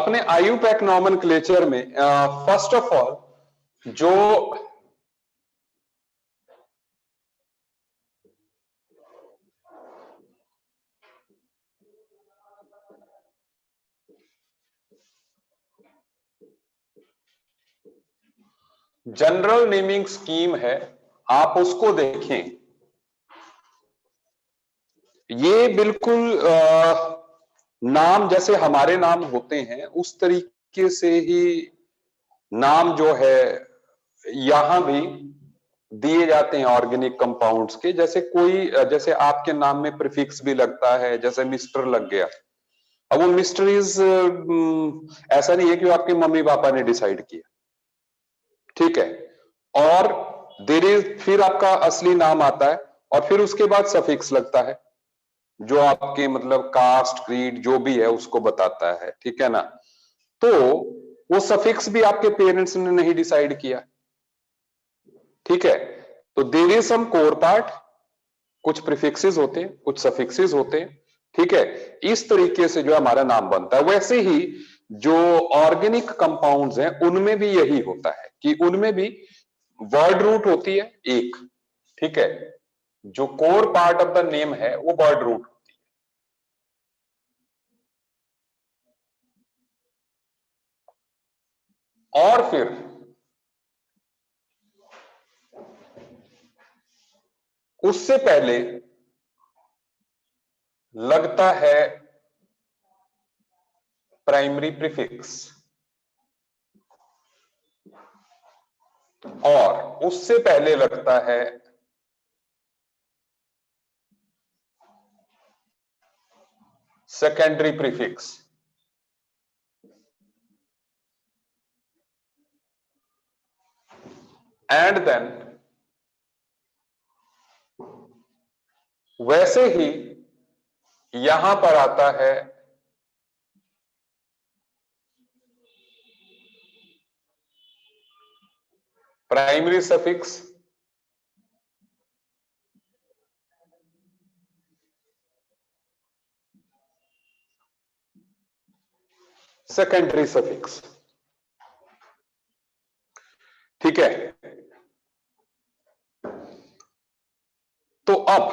अपने IUPAC nomenclature में first of all जो जनरल नेमिंग स्कीम है आप उसको देखें। ये बिल्कुल नाम जैसे हमारे नाम होते हैं उस तरीके से ही नाम जो है यहां भी दिए जाते हैं ऑर्गेनिक कंपाउंड्स के। जैसे जैसे आपके नाम में प्रीफिक्स भी लगता है, जैसे मिस्टर लग गया। अब वो मिस्टर इज ऐसा नहीं है कि आपके मम्मी पापा ने डिसाइड किया, ठीक है। और देर इज फिर आपका असली नाम आता है और फिर उसके बाद सफिक्स लगता है जो आपके मतलब कास्ट क्रीड जो भी है उसको बताता है, ठीक है ना। तो वो सफिक्स भी आपके पेरेंट्स ने नहीं डिसाइड किया, ठीक है। तो there is some core part, कुछ प्रीफिक्सेस होते हैं, कुछ सफिक्सेस होते हैं, ठीक है। इस तरीके से जो हमारा नाम बनता है, वैसे ही जो ऑर्गेनिक कंपाउंड्स हैं उनमें भी यही होता है कि उनमें भी वर्ड रूट होती है एक, ठीक है। जो core part of the name है वो वर्ड रूट होती है। और फिर उससे पहले लगता है प्राइमरी प्रीफिक्स और उससे पहले लगता है सेकेंडरी प्रीफिक्स। एंड देन वैसे ही यहां पर आता है प्राइमरी सफिक्स सेकेंडरी सफिक्स, ठीक है। तो अब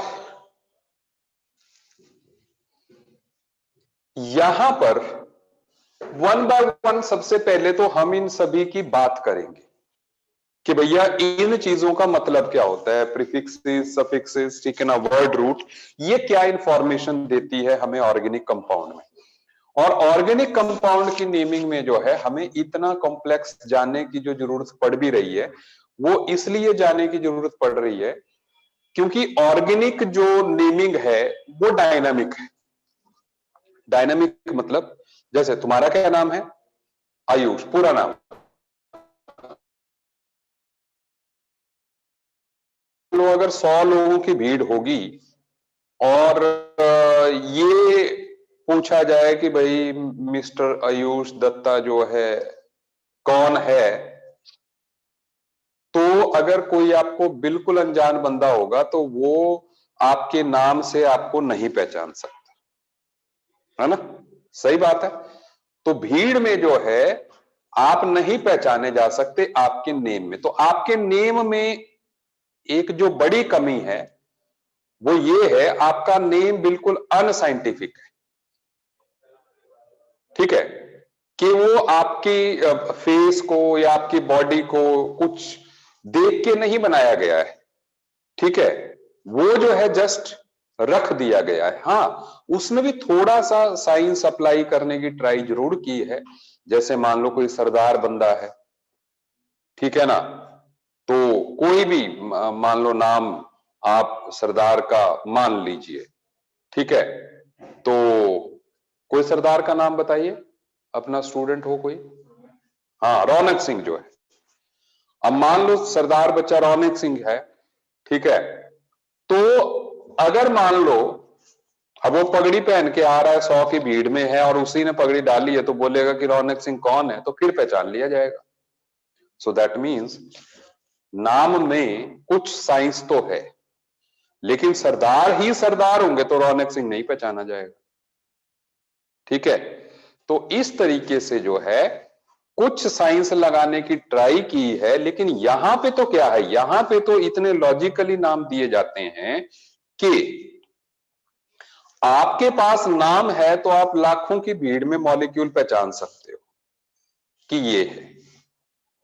यहां पर वन बाय वन सबसे पहले तो हम इन सभी की बात करेंगे कि भैया इन चीजों का मतलब क्या होता है, प्रीफिक्सेस, सफिक्सेस, ठीक है ना, वर्ड रूट, ये क्या इंफॉर्मेशन देती है हमें ऑर्गेनिक कंपाउंड में। और ऑर्गेनिक कंपाउंड की नेमिंग में जो है हमें इतना कॉम्प्लेक्स जानने की जो जरूरत पड़ भी रही है, वो इसलिए जानने की जरूरत पड़ रही है क्योंकि ऑर्गेनिक जो नेमिंग है वो डायनामिक है। डायनामिक मतलब जैसे तुम्हारा क्या नाम है, आयुष, पूरा नाम। लो अगर 100 लोगों की भीड़ होगी और ये पूछा जाए कि भाई मिस्टर आयुष दत्ता जो है कौन है, तो अगर कोई आपको बिल्कुल अनजान बंदा होगा तो वो आपके नाम से आपको नहीं पहचान सकता, है ना, सही बात है। तो भीड़ में जो है आप नहीं पहचाने जा सकते आपके नेम में। तो आपके नेम में एक जो बड़ी कमी है वो ये है, आपका नेम बिल्कुल अनसाइंटिफिक है, ठीक है। कि वो आपकी फेस को या आपकी बॉडी को कुछ देख के नहीं बनाया गया है, ठीक है। वो जो है जस्ट रख दिया गया है। हाँ, उसने भी थोड़ा सा साइंस अप्लाई करने की ट्राई जरूर की है। जैसे मान लो कोई सरदार बंदा है, ठीक है ना, तो कोई भी मान लो नाम आप सरदार का मान लीजिए, ठीक है। तो कोई सरदार का नाम बताइए, अपना स्टूडेंट हो कोई। हाँ, रौनक सिंह जो है। अब मान लो सरदार बच्चा रौनक सिंह है, ठीक है। तो अगर मान लो अब वो पगड़ी पहन के आ रहा है, 100 की भीड़ में है और उसी ने पगड़ी डाली है, तो बोलेगा कि रौनक सिंह कौन है, तो फिर पहचान लिया जाएगा। सो दैट मीन्स नाम में कुछ साइंस तो है, लेकिन सरदार ही सरदार होंगे तो रौनक सिंह नहीं पहचाना जाएगा, ठीक है। तो इस तरीके से जो है कुछ साइंस लगाने की ट्राई की है, लेकिन यहां पे तो क्या है, यहां पे तो इतने लॉजिकली नाम दिए जाते हैं कि आपके पास नाम है तो आप लाखों की भीड़ में मॉलिक्यूल पहचान सकते हो कि ये है,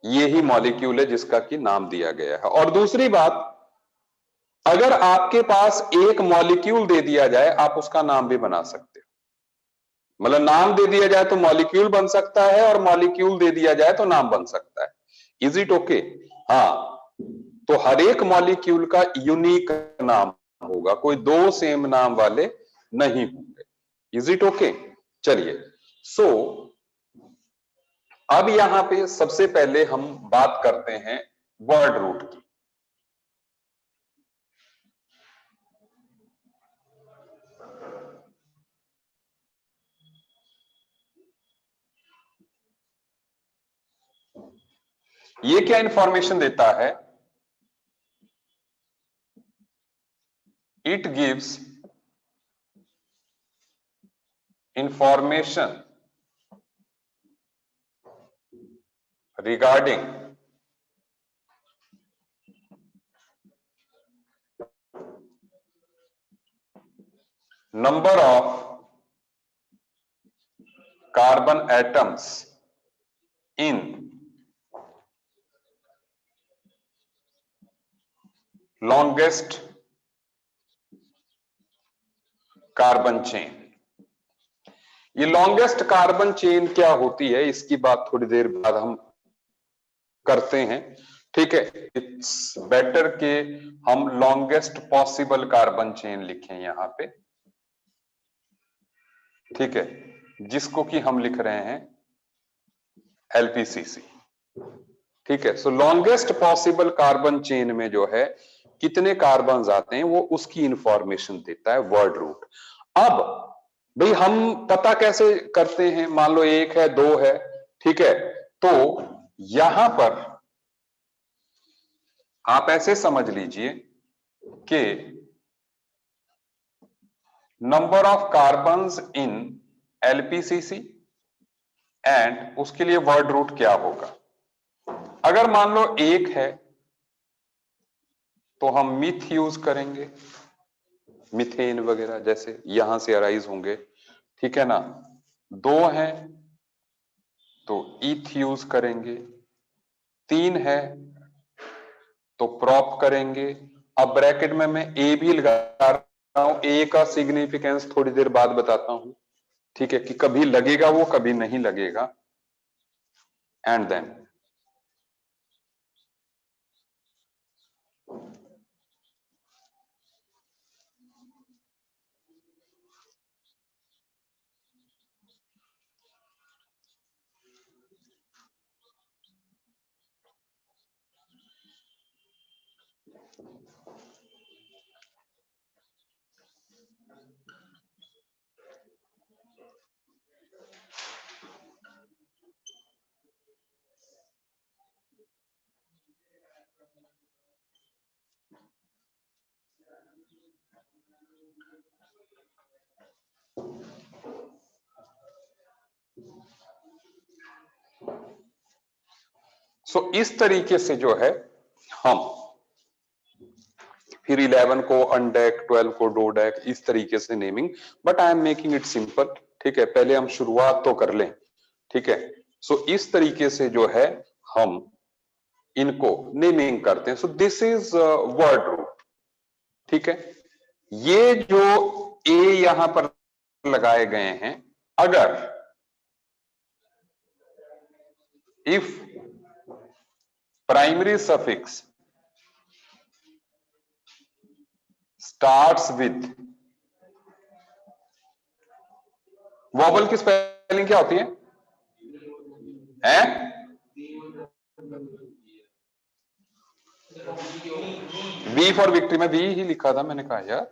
ये ही मॉलिक्यूल है जिसका कि नाम दिया गया है। और दूसरी बात, अगर आपके पास एक मॉलिक्यूल दे दिया जाए, आप उसका नाम भी बना सकते हो। मतलब नाम दे दिया जाए तो मॉलिक्यूल बन सकता है, और मॉलिक्यूल दे दिया जाए तो नाम बन सकता है। Is it okay? हाँ, तो हर एक मॉलिक्यूल का यूनिक नाम होगा, कोई दो सेम नाम वाले नहीं होंगे। Is it okay? चलिए, सो अब यहां पे सबसे पहले हम बात करते हैं वर्ड रूट की। ये क्या इंफॉर्मेशन देता है? It gives information regarding number of carbon atoms in longest carbon chain. ये लॉन्गेस्ट कार्बन चेन क्या होती है, इसकी बात थोड़ी देर बाद हम करते हैं। ठीक है, इट्स बेटर कि हम लॉन्गेस्ट पॉसिबल कार्बन चेन लिखें यहां पे। ठीक है, जिसको कि हम लिख रहे हैं एलपीसीसी। ठीक है, सो लॉन्गेस्ट पॉसिबल कार्बन चेन में जो है कितने कार्बन आते हैं, वो उसकी इंफॉर्मेशन देता है वर्ड रूट। अब भाई हम पता कैसे करते हैं? मान लो एक है, दो है, ठीक है, तो यहां पर आप ऐसे समझ लीजिए कि number of carbons in LPCC, and उसके लिए वर्ड रूट क्या होगा। अगर मान लो एक है तो हम मिथ यूज करेंगे, मिथेन वगैरह जैसे यहां से अराइज होंगे। ठीक है ना? दो है तो ईथ यूज करेंगे, तीन है तो प्रॉप करेंगे। अब ब्रैकेट में मैं ए भी लगा रहा हूं, ए का सिग्निफिकेंस थोड़ी देर बाद बताता हूं। ठीक है, कि कभी लगेगा वो, कभी नहीं लगेगा। एंड देन इस तरीके से जो है हम फिर 11 को अनडेक, 12 को डोडेक, इस तरीके से naming. But I am making it simple. ठीक है, पहले हम शुरुआत तो कर लें। ठीक है, इस तरीके से जो है हम इनको नेमिंग करते हैं। So this is word root. ठीक है, ये जो ए यहां पर लगाए गए हैं, अगर if primary suffix starts with, vowel की स्पेलिंग क्या होती है? हैं? वी फॉर विक्ट्री, में वी ही लिखा था, मैंने कहा यार।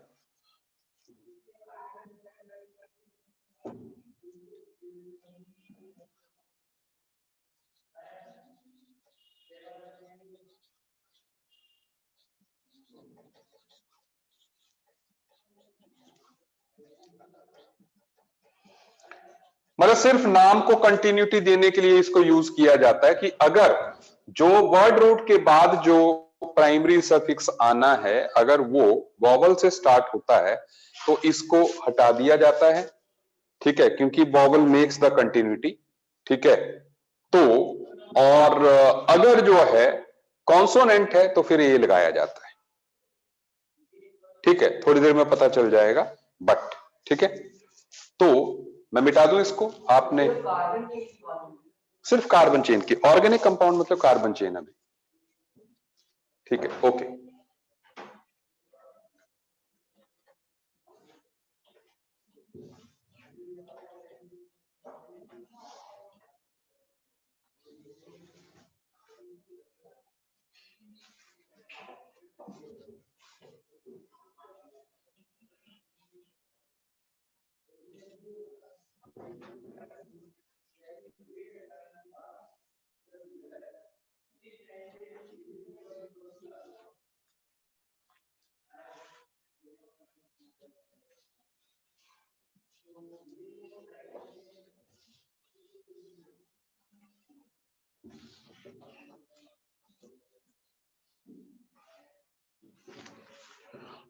मतलब सिर्फ नाम को कंटिन्यूटी देने के लिए इसको यूज किया जाता है कि अगर जो वर्ड रूट के बाद जो प्राइमरी सफिक्स आना है अगर वो वॉवल से स्टार्ट होता है तो इसको हटा दिया जाता है, ठीक है, क्योंकि वॉवल मेक्स द कंटिन्यूटी, ठीक है। तो और अगर जो है कॉन्सोनेंट है तो फिर ए लगाया जाता है, ठीक है, थोड़ी देर में पता चल जाएगा बट, ठीक है। तो मैं मिटा दूं इसको, आपने सिर्फ कार्बन चेन की, ऑर्गेनिक कंपाउंड मतलब कार्बन चेन अभी, ठीक है, ओके।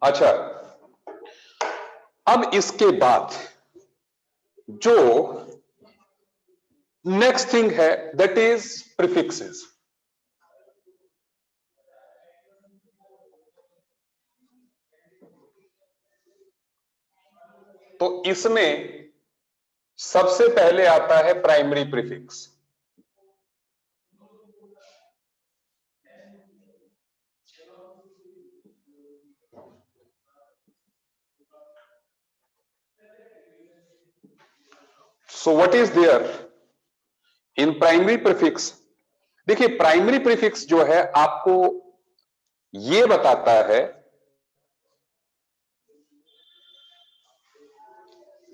अच्छा, अब इसके बाद जो नेक्स्ट थिंग है दैट इज प्रीफिक्सेस। तो इसमें सबसे पहले आता है primary prefix. So what is there in primary prefix? देखिए, प्राइमरी प्रीफिक्स जो है आपको यह बताता है,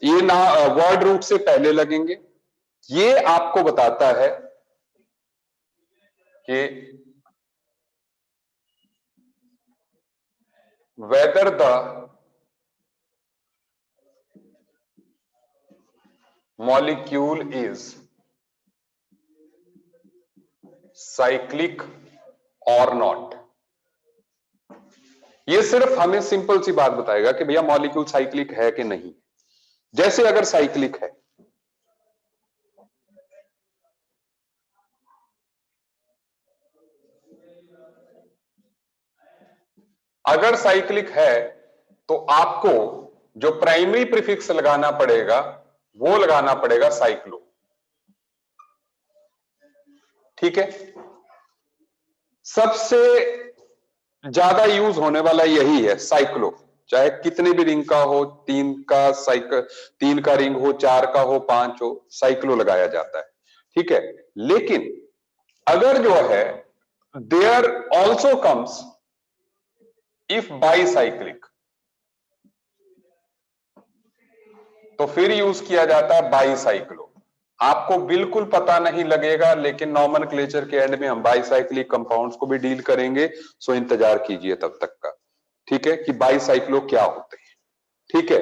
ये ना वर्ड रूट से पहले लगेंगे, ये आपको बताता है कि whether the molecule is cyclic or not। ये सिर्फ हमें सिंपल सी बात बताएगा कि भैया मॉलिक्यूल साइक्लिक है कि नहीं। जैसे अगर साइक्लिक है, अगर साइक्लिक है तो आपको जो प्राइमरी प्रीफिक्स लगाना पड़ेगा वो लगाना पड़ेगा साइक्लो, ठीक है। सबसे ज्यादा यूज होने वाला यही है साइक्लो, चाहे कितने भी रिंग का हो, 3 का रिंग हो, 4 का हो, 5 हो, साइक्लो लगाया जाता है, ठीक है। लेकिन अगर जो है there also comes if bicyclic, तो फिर यूज किया जाता है बाईसाइक्लो। आपको बिल्कुल पता नहीं लगेगा, लेकिन नॉमेनक्लेचर के एंड में हम बाईसाइक्लिक कंपाउंड्स को भी डील करेंगे, सो इंतजार कीजिए तब तक का, ठीक है, कि बाईसाइक्लो क्या होते हैं, ठीक है।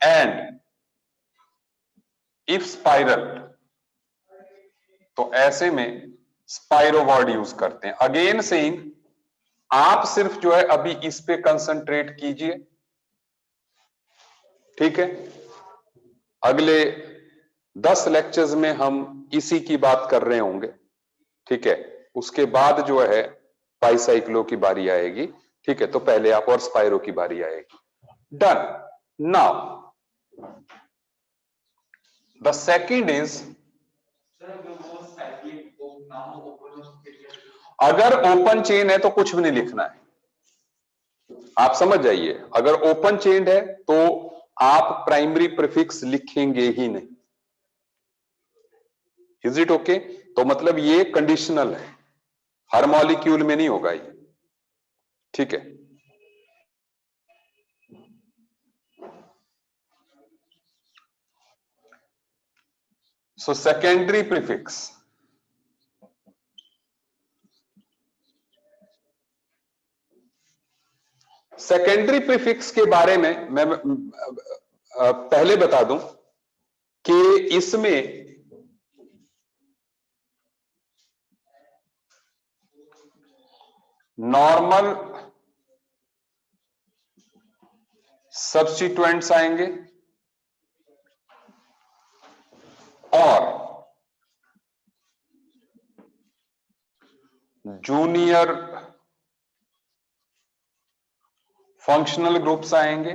एंड इफ स्पाइरल, तो ऐसे में स्पाइरो वर्ड यूज करते हैं। अगेन सेइंग, आप सिर्फ जो है अभी इस पे कंसंट्रेट कीजिए, ठीक है। अगले 10 लेक्चर्स में हम इसी की बात कर रहे होंगे, ठीक है। उसके बाद जो है बाईसाइक्लो की बारी आएगी, ठीक है। तो पहले आप और स्पाइरो की बारी आएगी। Done. Now the second is, अगर ओपन चेन है तो कुछ भी नहीं लिखना है, आप समझ जाइए। अगर ओपन चेन है तो आप प्राइमरी प्रीफिक्स लिखेंगे ही नहीं। Is it okay? तो मतलब ये कंडीशनल है, हर मॉलिक्यूल में नहीं होगा ये, ठीक है। So secondary prefix, secondary prefix के बारे में मैं पहले बता दूं कि इसमें नॉर्मल सब्स्टिट्यूएंट्स आएंगे और जूनियर फंक्शनल ग्रुप्स आएंगे।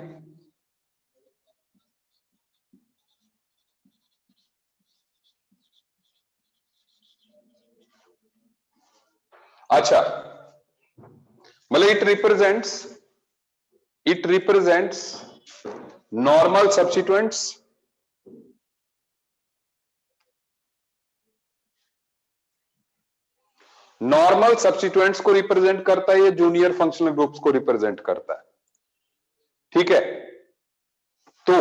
अच्छा, मतलब it represents normal substituents, normal substituents को रिप्रेजेंट करता है, या जूनियर फंक्शनल ग्रुप्स को रिप्रेजेंट करता है। ठीक है, तो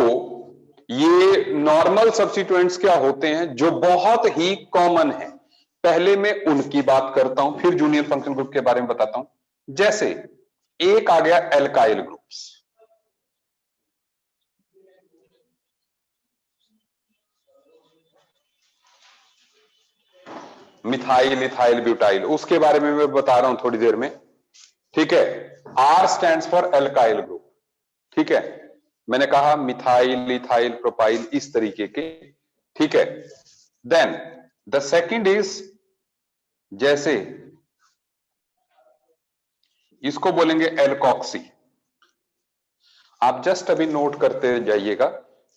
ये नॉर्मल सब्स्टिट्यूएंट्स क्या होते हैं जो बहुत ही कॉमन है। पहले मैं उनकी बात करता हूं, फिर जूनियर फंक्शनल ग्रुप के बारे में बताता हूं। जैसे एक आ गया alkyl groups, methyl, ethyl, butyl, उसके बारे में मैं बता रहा हूं थोड़ी देर में। ठीक है, R stands for alkyl group. ठीक है, मैंने कहा मिथाइल, इथाइल, प्रोपाइल, इस तरीके के। ठीक है, देन द सेकंड इज, जैसे इसको बोलेंगे एल्कॉक्सी। आप जस्ट अभी नोट करते जाइएगा,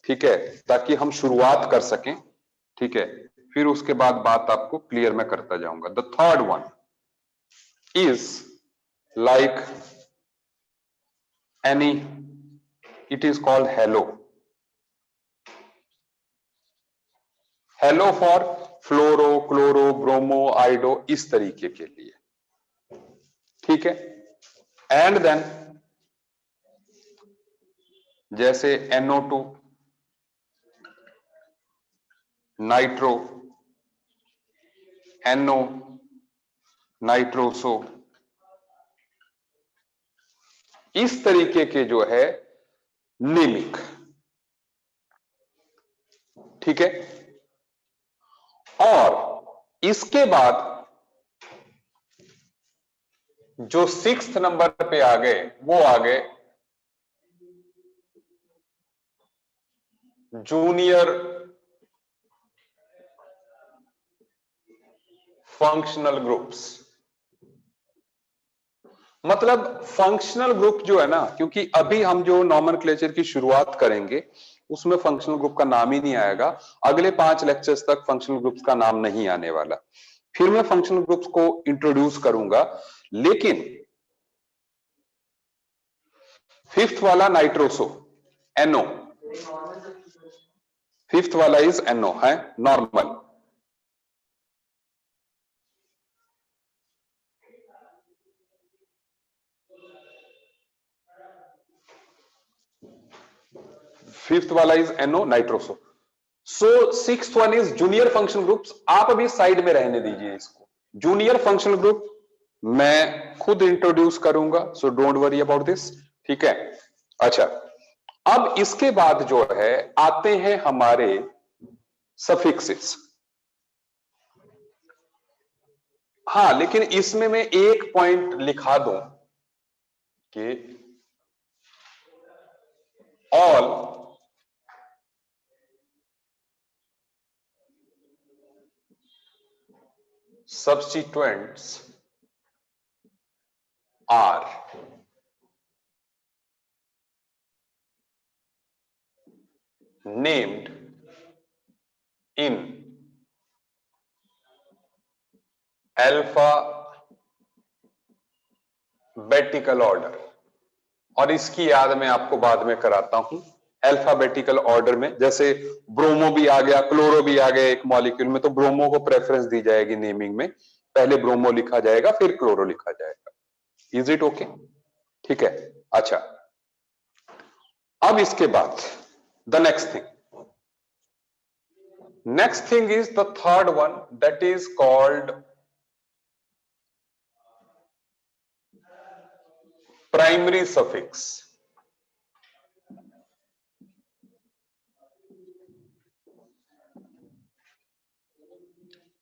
ठीक है, ताकि हम शुरुआत कर सकें। ठीक है, फिर उसके बाद बात आपको क्लियर मैं करता जाऊंगा। The third one is like any, it is called halo. Halo for fluoro, chloro, bromo, iodo, इस तरीके के लिए। ठीक है, एंड देन जैसे NO2, नाइट्रो, NO, नाइट्रोसो, इस तरीके के जो है नेमिक। ठीक है, और इसके बाद जो 6th नंबर पे आ गए वो आ गए जूनियर फंक्शनल ग्रुप्स। मतलब फंक्शनल ग्रुप जो है ना, क्योंकि अभी हम जो नॉमेनक्लेचर की शुरुआत करेंगे उसमें फंक्शनल ग्रुप का नाम ही नहीं आएगा। अगले 5 लेक्चर्स तक फंक्शनल ग्रुप्स का नाम नहीं आने वाला। फिर मैं फंक्शनल ग्रुप्स को इंट्रोड्यूस करूंगा। लेकिन 5th वाला नाइट्रोसो, NO, 5th वाला इज NO है, नॉर्मल। फिफ्थ वाला is NO, nitroso. So 6th one is junior functional groups. आप अभी साइड में रहने दीजिए इसको। जूनियर फंक्शनल ग्रुप मैं खुद इंट्रोड्यूस करूंगा, so don't worry about this. ठीक है, अच्छा, अब इसके बाद जो है आते हैं हमारे सफिक्सेस। हाँ, लेकिन इसमें मैं एक पॉइंट लिखा दूं कि all substituents are named in alphabetical order। और इसकी याद मैं आपको बाद में कराता हूं। अल्फाबेटिकल ऑर्डर में, जैसे ब्रोमो भी आ गया, क्लोरो भी आ गया एक मॉलिक्यूल में, तो ब्रोमो को प्रेफरेंस दी जाएगी नेमिंग में। पहले ब्रोमो लिखा जाएगा, फिर क्लोरो लिखा जाएगा। Is it okay? ठीक है, अच्छा, अब इसके बाद the next thing is the third one, that is called primary suffix.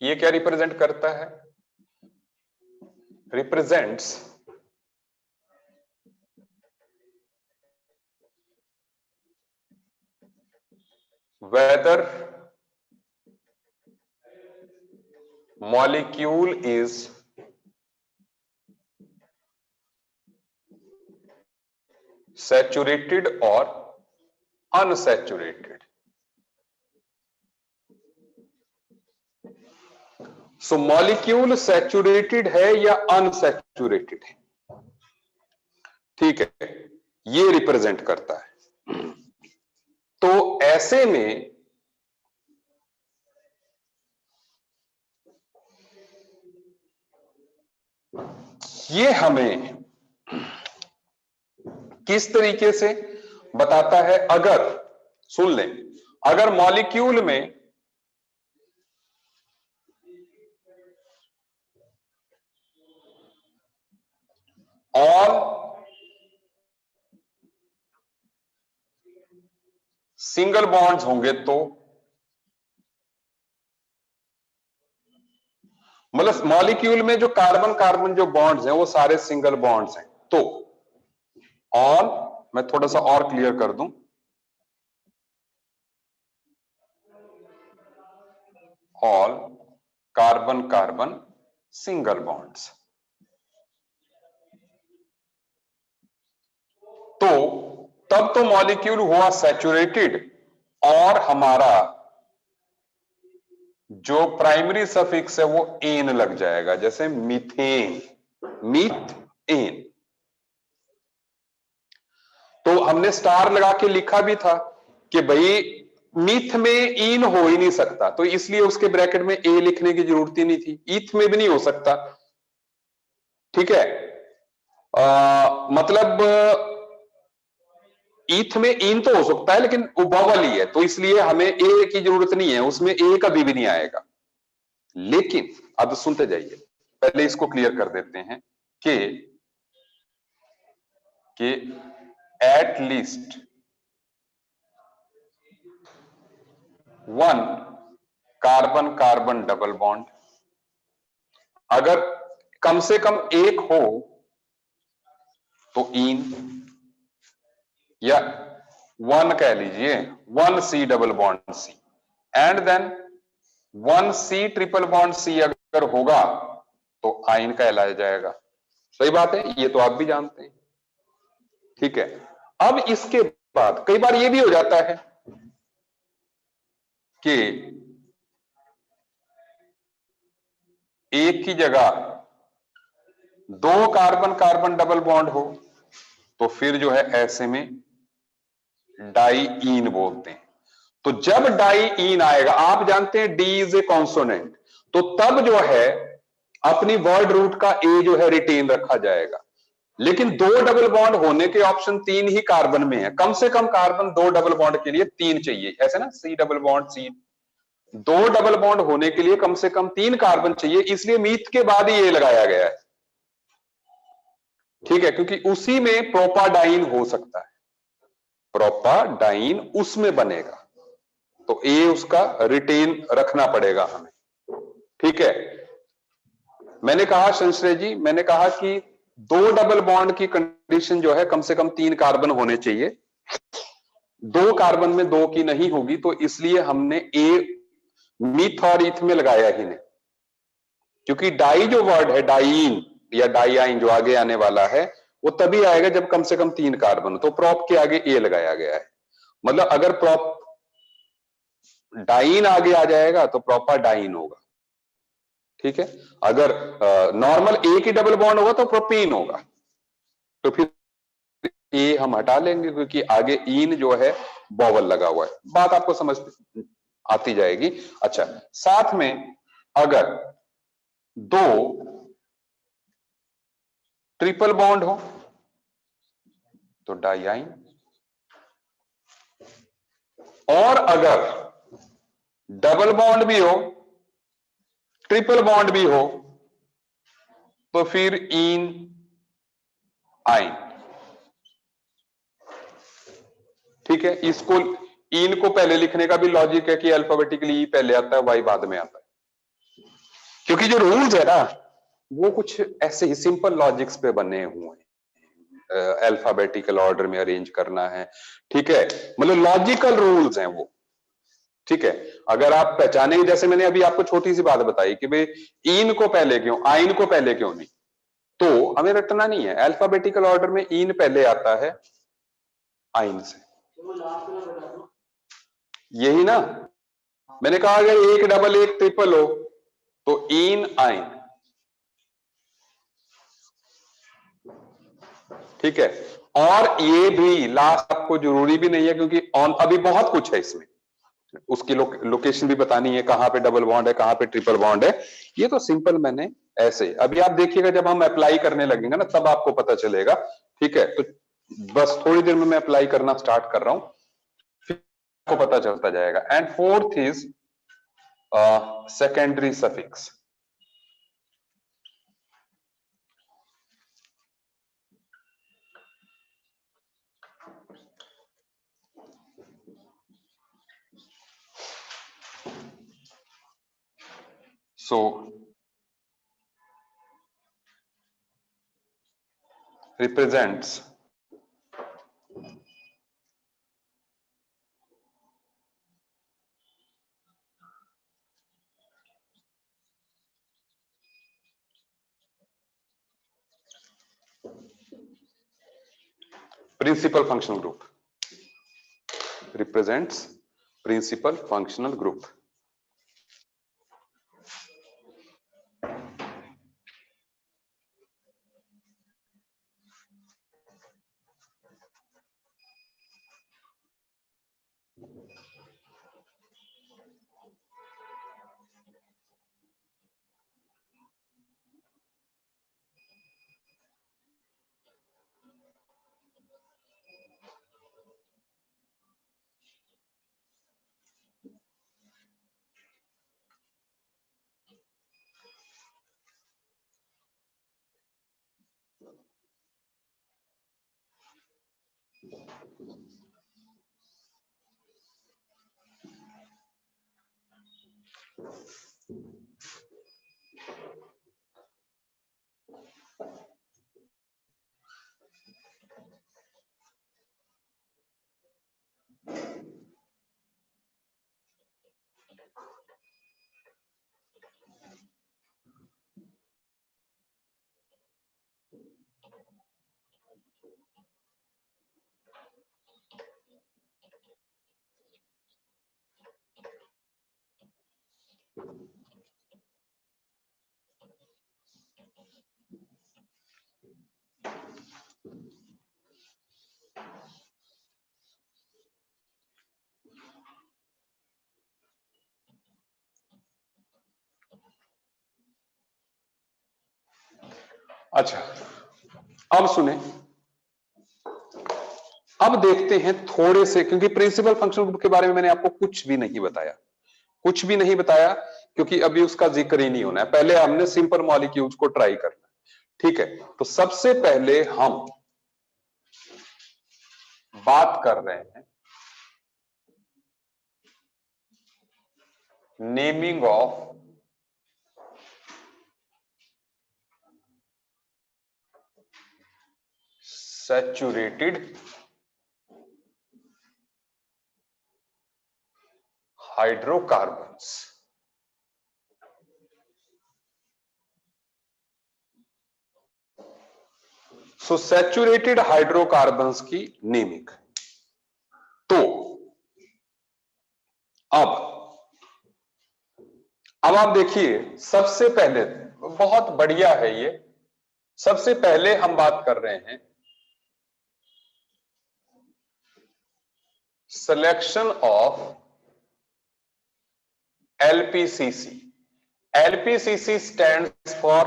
ये क्या रिप्रेजेंट करता है? Represents whether molecule is saturated or unsaturated. So molecule saturated है या अनसैचुरेटेड है, ठीक है, ये रिप्रेजेंट करता है। तो ऐसे में ये हमें किस तरीके से बताता है? अगर सुन लें, अगर मॉलिक्यूल में ऑल सिंगल बॉन्ड्स होंगे तो, मतलब मॉलिक्यूल में जो कार्बन कार्बन जो बॉन्ड्स हैं वो सारे सिंगल बॉन्ड्स हैं, तो ऑल, मैं थोड़ा सा और क्लियर कर दूं, all carbon carbon single bonds, तो तब तो मॉलिक्यूल हुआ सैचुरेटेड और हमारा जो प्राइमरी सफिक्स है वो एन लग जाएगा, जैसे मीथेन, मीथेन। तो हमने स्टार लगा के लिखा भी था कि भाई मीथ में ईन हो ही नहीं सकता, तो इसलिए उसके ब्रैकेट में ए लिखने की जरूरत ही नहीं थी। ईथ में भी नहीं हो सकता, ठीक है, मतलब ईथ में इन तो हो सकता है लेकिन वो बॉवल ही है, तो इसलिए हमें ए की जरूरत नहीं है, उसमें ए कभी भी नहीं आएगा। लेकिन अब सुनते जाइए, पहले इसको क्लियर कर देते हैं कि at least one carbon carbon double bond, अगर कम से कम एक हो तो इन, या वन कह लीजिए, one C double bond C, and then one C triple bond C अगर होगा तो आइन कहलाया जाएगा। सही बात है, ये तो आप भी जानते हैं, ठीक है। अब इसके बाद कई बार ये भी हो जाता है कि एक की जगह दो कार्बन कार्बन डबल बॉन्ड हो, तो फिर जो है ऐसे में डाईईन बोलते हैं। तो जब डाईईन आएगा, आप जानते हैं डी इज ए कॉन्सोनेंट, तो तब जो है अपनी वर्ड रूट का ए जो है रिटेन रखा जाएगा। लेकिन दो डबल बॉन्ड होने के ऑप्शन तीन ही कार्बन में है, कम से कम कार्बन दो डबल बॉन्ड के लिए तीन चाहिए, ऐसे ना, सी डबल बॉन्ड सी, दो डबल बॉन्ड होने के लिए कम से कम तीन कार्बन चाहिए, इसलिए मीथ के बाद ही ये लगाया गया है, ठीक है, क्योंकि उसी में प्रोपाडाइन हो सकता है, प्रोपाडाइन उसमें बनेगा, तो ए उसका रिटेन रखना पड़ेगा हमें, ठीक है। मैंने कहा संश्रय जी, मैंने कहा कि दो डबल बॉन्ड की कंडीशन जो है कम से कम तीन कार्बन होने चाहिए, दो कार्बन में दो की नहीं होगी, तो इसलिए हमने ए मीथ और ईथ में लगाया ही नहीं, क्योंकि डाई जो वर्ड है, डाईन या डाईआइन जो आगे आने वाला है, वो तभी आएगा जब कम से कम तीन कार्बन हो, तो प्रॉप के आगे ए लगाया गया है। मतलब अगर प्रॉप डाईन आगे आ जाएगा तो प्रॉपर डाईन होगा, ठीक है। अगर नॉर्मल ए की डबल बॉन्ड होगा तो प्रोपीन होगा, तो फिर ए हम हटा लेंगे क्योंकि आगे इन जो है बॉवल लगा हुआ है, बात आपको समझ आती जाएगी। अच्छा, साथ में अगर दो ट्रिपल बॉन्ड हो तो डाईआइन, और अगर डबल बॉन्ड भी हो, ट्रिपल बॉन्ड भी हो, तो फिर इन आइन, ठीक है। इसको इन को पहले लिखने का भी लॉजिक है कि अल्फाबेटिकली ई पहले आता है, वाई बाद में आता है, क्योंकि जो रूल्स है ना वो कुछ ऐसे ही सिंपल लॉजिक्स पे बने हुए हैं, अल्फाबेटिकल ऑर्डर में अरेंज करना है, ठीक है, मतलब लॉजिकल रूल्स हैं वो, ठीक है। अगर आप पहचानेंगे, जैसे मैंने अभी आपको छोटी सी बात बताई कि भाई इन को पहले क्यों, आइन को पहले क्यों नहीं, तो हमें रटना नहीं है, अल्फाबेटिकल ऑर्डर में इन पहले आता है आइन से, यही ना। मैंने कहा अगर एक डबल एक ट्रिपल हो तो इन आइन, ठीक है। और ये भी लास्ट आपको जरूरी भी नहीं है क्योंकि ऑन अभी बहुत कुछ है इसमें, उसकी लोकेशन भी बतानी है, कहां पे डबल बॉन्ड है, कहां पे ट्रिपल बॉन्ड है। ये तो सिंपल मैंने ऐसे, अभी आप देखिएगा जब हम अप्लाई करने लगेंगे ना तब आपको पता चलेगा, ठीक है। तो बस थोड़ी देर में मैं अप्लाई करना स्टार्ट कर रहा हूं, फिर आपको पता चलता जाएगा। And fourth is secondary suffix. So represents principal functional group, represents principal functional group। अच्छा, अब सुने, अब देखते हैं थोड़े से, क्योंकि प्रिंसिपल फंक्शनल ग्रुप के बारे में मैंने आपको कुछ भी नहीं बताया, कुछ भी नहीं बताया, क्योंकि अभी उसका जिक्र ही नहीं होना है। पहले हमने सिंपल मॉलिक्यूल्स को ट्राई करना है, ठीक है। तो सबसे पहले हम बात कर रहे हैं naming of saturated hydrocarbons. So saturated hydrocarbons की नेमिंग। तो अब आप देखिए, सबसे पहले, बहुत बढ़िया है ये, सबसे पहले हम बात कर रहे हैं selection of LPCC। LPCC stands for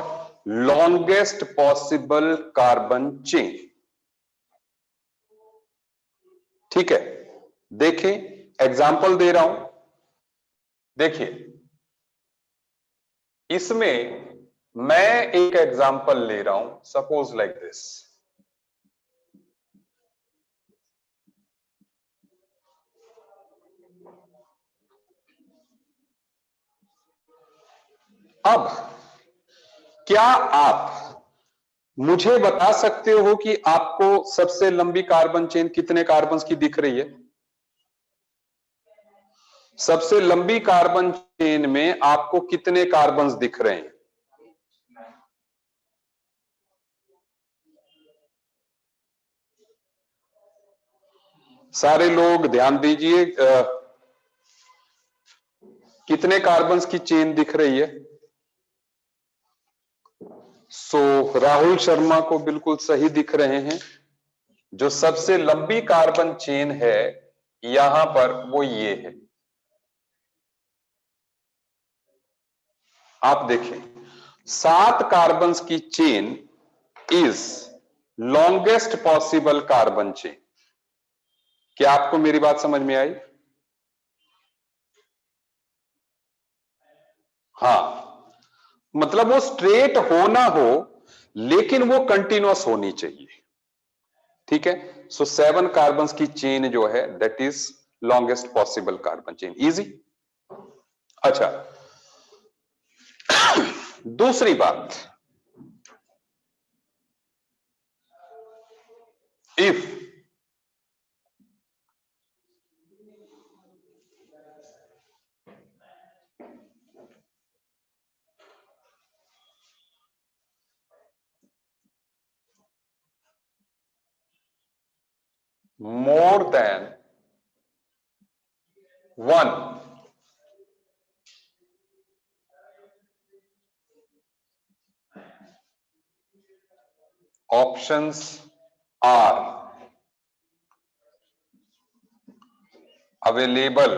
longest possible carbon chain, ठीक है। देखें, एग्जाम्पल दे रहा हूं, देखिए इसमें मैं एक एग्जाम्पल ले रहा हूं, सपोज लाइक दिस। अब क्या आप मुझे बता सकते हो कि आपको सबसे लंबी कार्बन चेन कितने कार्बन की दिख रही है? सबसे लंबी कार्बन चेन में आपको कितने कार्बन दिख रहे हैं? सारे लोग ध्यान दीजिए, कितने कार्बन की चेन दिख रही है? राहुल शर्मा को बिल्कुल सही दिख रहे हैं। जो सबसे लंबी कार्बन चेन है यहां पर वो ये है। आप देखें, 7 कार्बन की chain is longest possible carbon chain. क्या आपको मेरी बात समझ में आई? हाँ, मतलब वो स्ट्रेट हो ना हो लेकिन वो कंटिन्यूअस होनी चाहिए। ठीक है, सो 7 कार्बन की चेन जो है that is longest possible carbon chain. Easy. अच्छा, दूसरी बात, if more than one options are available,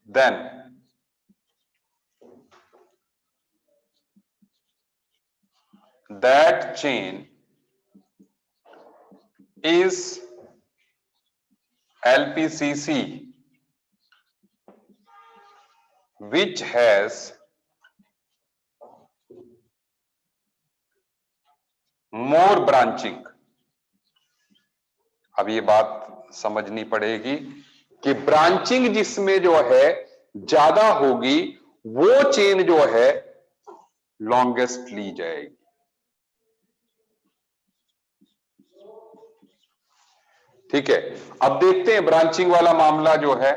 then that chain is LPCC, which has more branching। अब ये बात समझनी पड़ेगी कि ब्रांचिंग जिसमें जो है ज्यादा होगी वो चेन जो है लॉन्गेस्ट ली जाएगी। ठीक है, अब देखते हैं ब्रांचिंग वाला मामला जो है।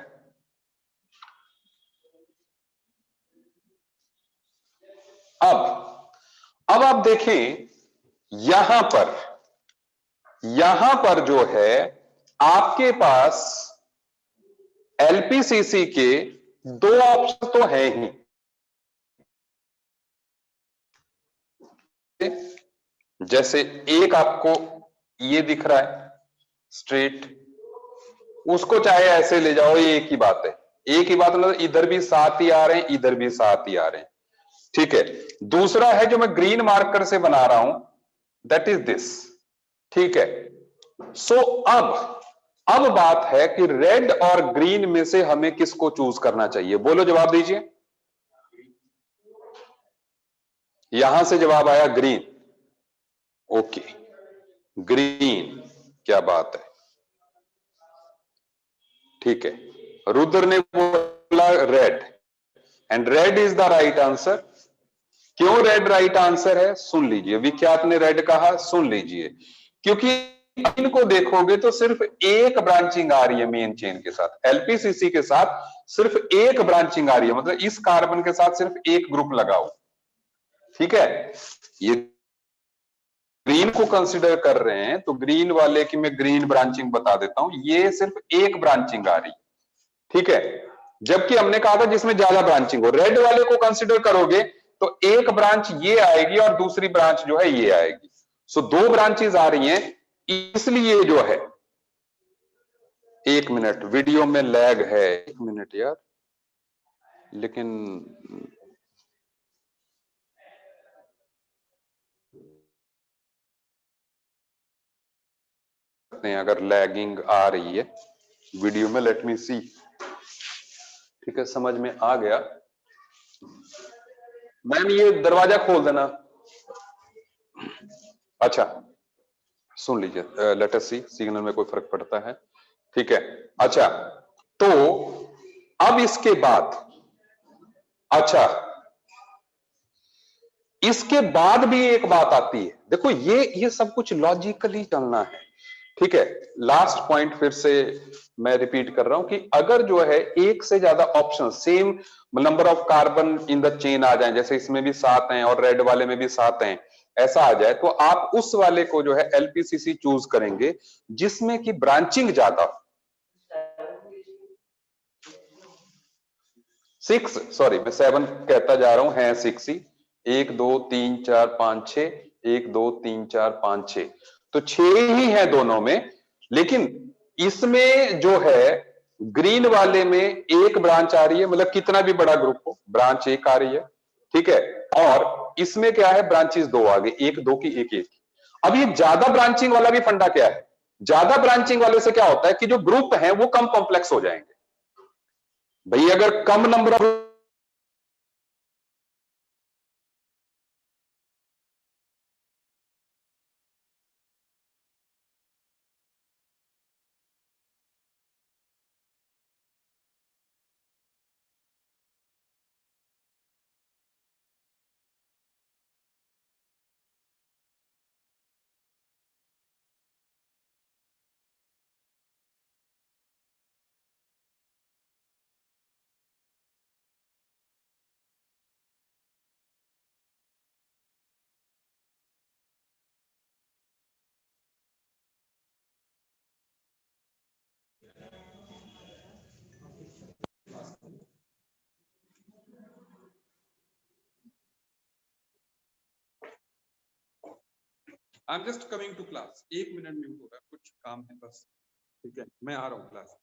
अब आप देखें यहां पर जो है आपके पास एलपीसीसी के 2 ऑप्शन तो है ही। जैसे एक आपको ये दिख रहा है स्ट्रेट, उसको चाहे ऐसे ले जाओ, ये एक ही बात है। एक ही बात मतलब इधर भी 7 ही आ रहे हैं, इधर भी 7 ही आ रहे हैं। ठीक है, दूसरा है जो मैं ग्रीन मार्कर से बना रहा हूं, दैट इज दिस। ठीक है, सो अब बात है कि रेड और ग्रीन में से हमें किसको चूज करना चाहिए? बोलो, जवाब दीजिए। यहां से जवाब आया ग्रीन। ओके, ग्रीन, क्या बात है। ठीक है, रुद्र ने बोला red, and red is the right answer. क्यों रेड राइट आंसर है? सुन लीजिए, विख्यात ने रेड कहा, सुन लीजिए। क्योंकि इनको देखोगे तो सिर्फ एक ब्रांचिंग आ रही है मेन चेन के साथ, एलपीसीसी के साथ सिर्फ एक ब्रांचिंग आ रही है, मतलब इस कार्बन के साथ सिर्फ एक ग्रुप लगाओ। ठीक है, ये ग्रीन को कंसीडर कर रहे हैं तो ग्रीन वाले की मैं ग्रीन ब्रांचिंग बता देता हूं, ये सिर्फ एक ब्रांचिंग आ रही। ठीक है, जबकि हमने कहा था जिसमें ज्यादा ब्रांचिंग हो। रेड वाले को कंसीडर करोगे तो एक ब्रांच ये आएगी और दूसरी ब्रांच जो है ये आएगी। सो 2 ब्रांचेज आ रही हैं, इसलिए जो है। 1 मिनट, वीडियो में लैग है, 1 मिनट यार, लेकिन अगर लैगिंग आ रही है वीडियो में, लेट मी सी। ठीक है, समझ में आ गया। मैम ये दरवाजा खोल देना। अच्छा, सुन लीजिए, लेट अस सी, सिग्नल में कोई फर्क पड़ता है। ठीक है, अच्छा, तो अब इसके बाद अच्छा, इसके बाद भी एक बात आती है, देखो ये सब कुछ लॉजिकली चलना है, ठीक है। लास्ट पॉइंट फिर से मैं रिपीट कर रहा हूं कि अगर जो है एक से ज्यादा option same number of carbon in the chain आ जाए, जैसे इसमें भी 7 हैं और रेड वाले में भी 7 हैं, ऐसा आ जाए, तो आप उस वाले को जो है एलपीसीसी चूज करेंगे जिसमें कि ब्रांचिंग ज्यादा हो। 6, सॉरी मैं 7 कहता जा रहा हूं, है 6 ही। 1 2 3 4 5 6, 1 2 3 4 5 6, तो 6 ही है दोनों में। लेकिन इसमें जो है ग्रीन वाले में एक ब्रांच आ रही है, मतलब कितना भी बड़ा ग्रुप हो ब्रांच एक आ रही है, ठीक है। और इसमें क्या है, ब्रांचेस दो आ गई, एक दो की एक एक। अब ये ज्यादा ब्रांचिंग वाला भी फंडा क्या है, ज्यादा ब्रांचिंग वाले से क्या होता है कि जो ग्रुप है वो कम कॉम्प्लेक्स हो जाएंगे। भाई अगर कम number of I am just coming to class, 1 minute mute होगा, कुछ काम है बस, ठीक है, मैं आ रहा हूँ क्लास।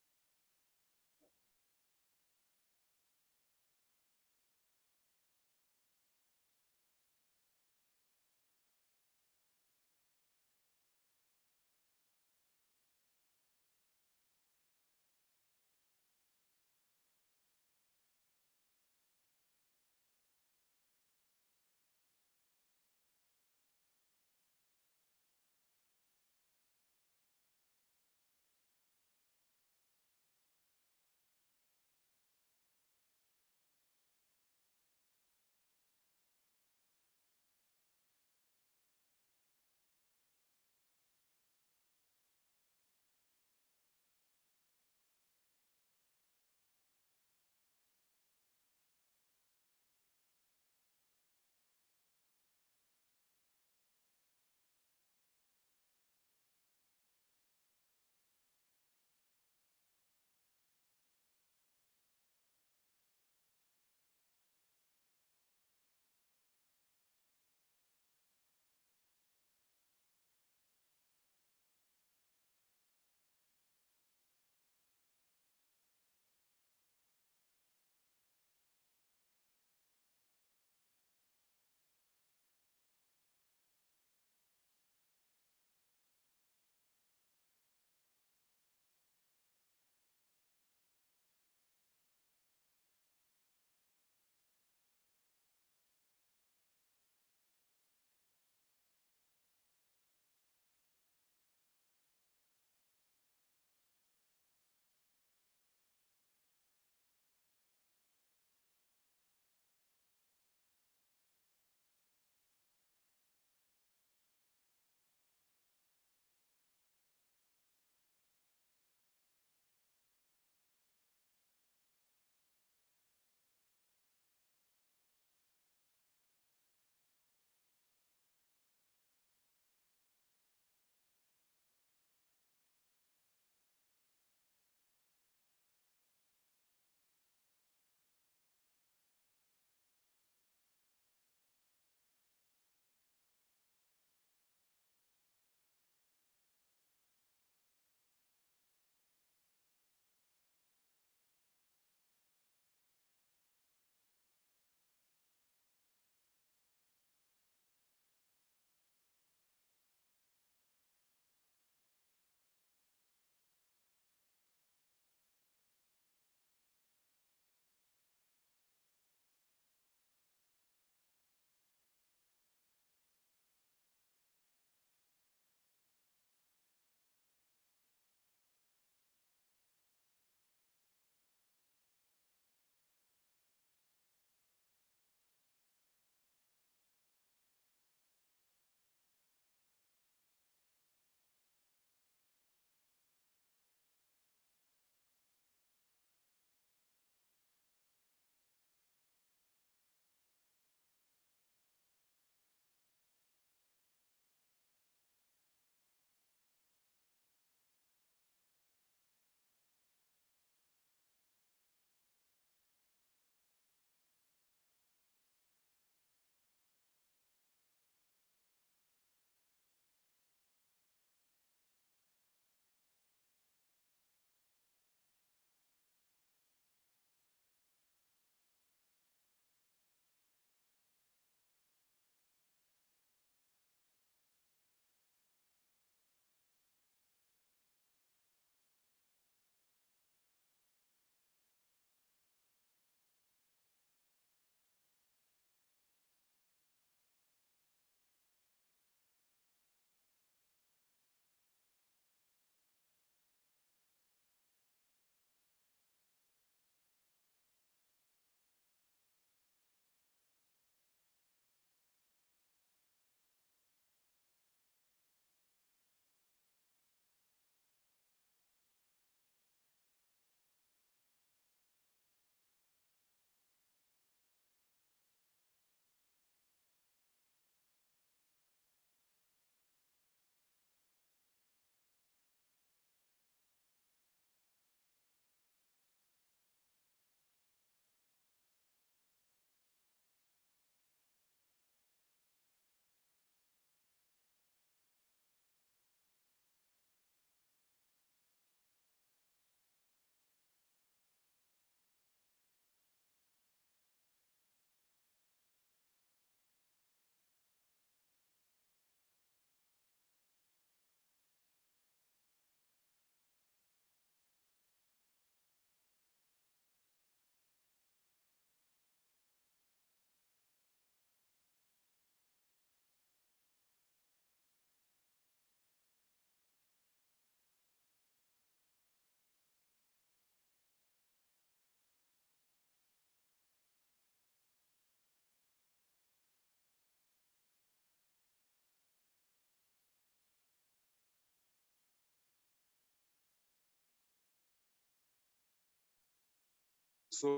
सो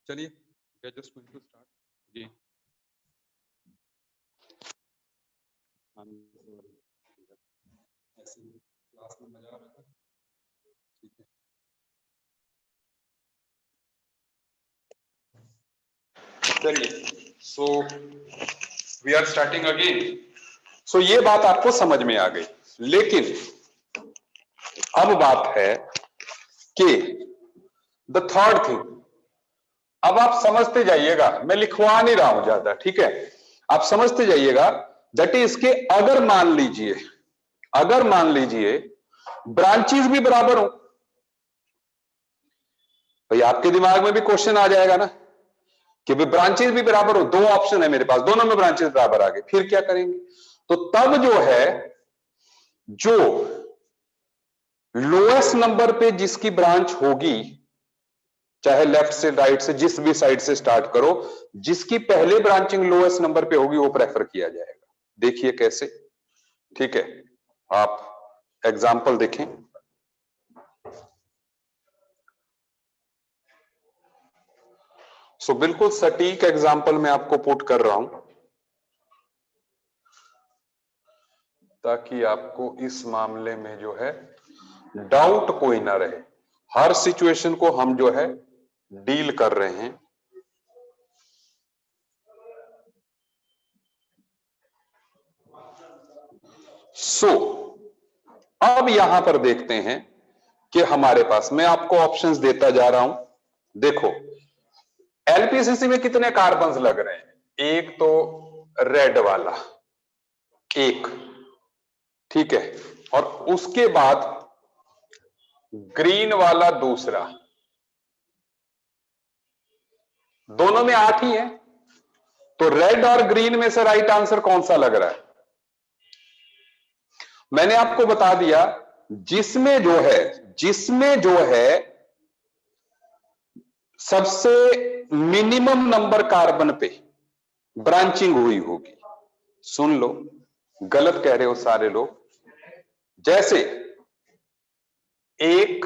चलिए जस्ट गोइंग टू स्टार्ट जी। ऐसे क्लास में मजा आ रहा था, ठीक है। चलिए so we are starting again. So ये बात आपको समझ में आ गई, लेकिन अब बात है कि द थर्ड थिंग, अब आप समझते जाइएगा, मैं लिखवा नहीं रहा हूं ज्यादा, ठीक है, आप समझते जाइएगा। दैट इज के अगर मान लीजिए ब्रांचेस भी बराबर हो, भाई आपके दिमाग में भी क्वेश्चन आ जाएगा ना कि भाई ब्रांचेस भी बराबर हो, दो ऑप्शन है मेरे पास, दोनों में ब्रांचेस बराबर आ गए, फिर क्या करेंगे? तो तब जो है, जो लोएस्ट नंबर पे जिसकी ब्रांच होगी, चाहे लेफ्ट से राइट से जिस भी साइड से स्टार्ट करो, जिसकी पहले ब्रांचिंग लोएस्ट नंबर पे होगी वो प्रेफर किया जाएगा। देखिए कैसे, ठीक है, आप एग्जाम्पल देखें। सो बिल्कुल सटीक एग्जाम्पल मैं आपको पुट कर रहा हूं ताकि आपको इस मामले में जो है डाउट कोई ना रहे। हर सिचुएशन को हम जो है डील कर रहे हैं। सो अब यहां पर देखते हैं कि हमारे पास, मैं आपको ऑप्शंस देता जा रहा हूं। देखो एलपीसीसी में कितने कार्बन्स लग रहे हैं? एक तो रेड वाला एक, ठीक है, और उसके बाद ग्रीन वाला दूसरा, दोनों में 8 ही है। तो रेड और ग्रीन में से राइट आंसर कौन सा लग रहा है? मैंने आपको बता दिया, जिसमें जो है सबसे मिनिमम नंबर कार्बन पे ब्रांचिंग हुई होगी। सुन लो, गलत कह रहे हो सारे लोग। जैसे 1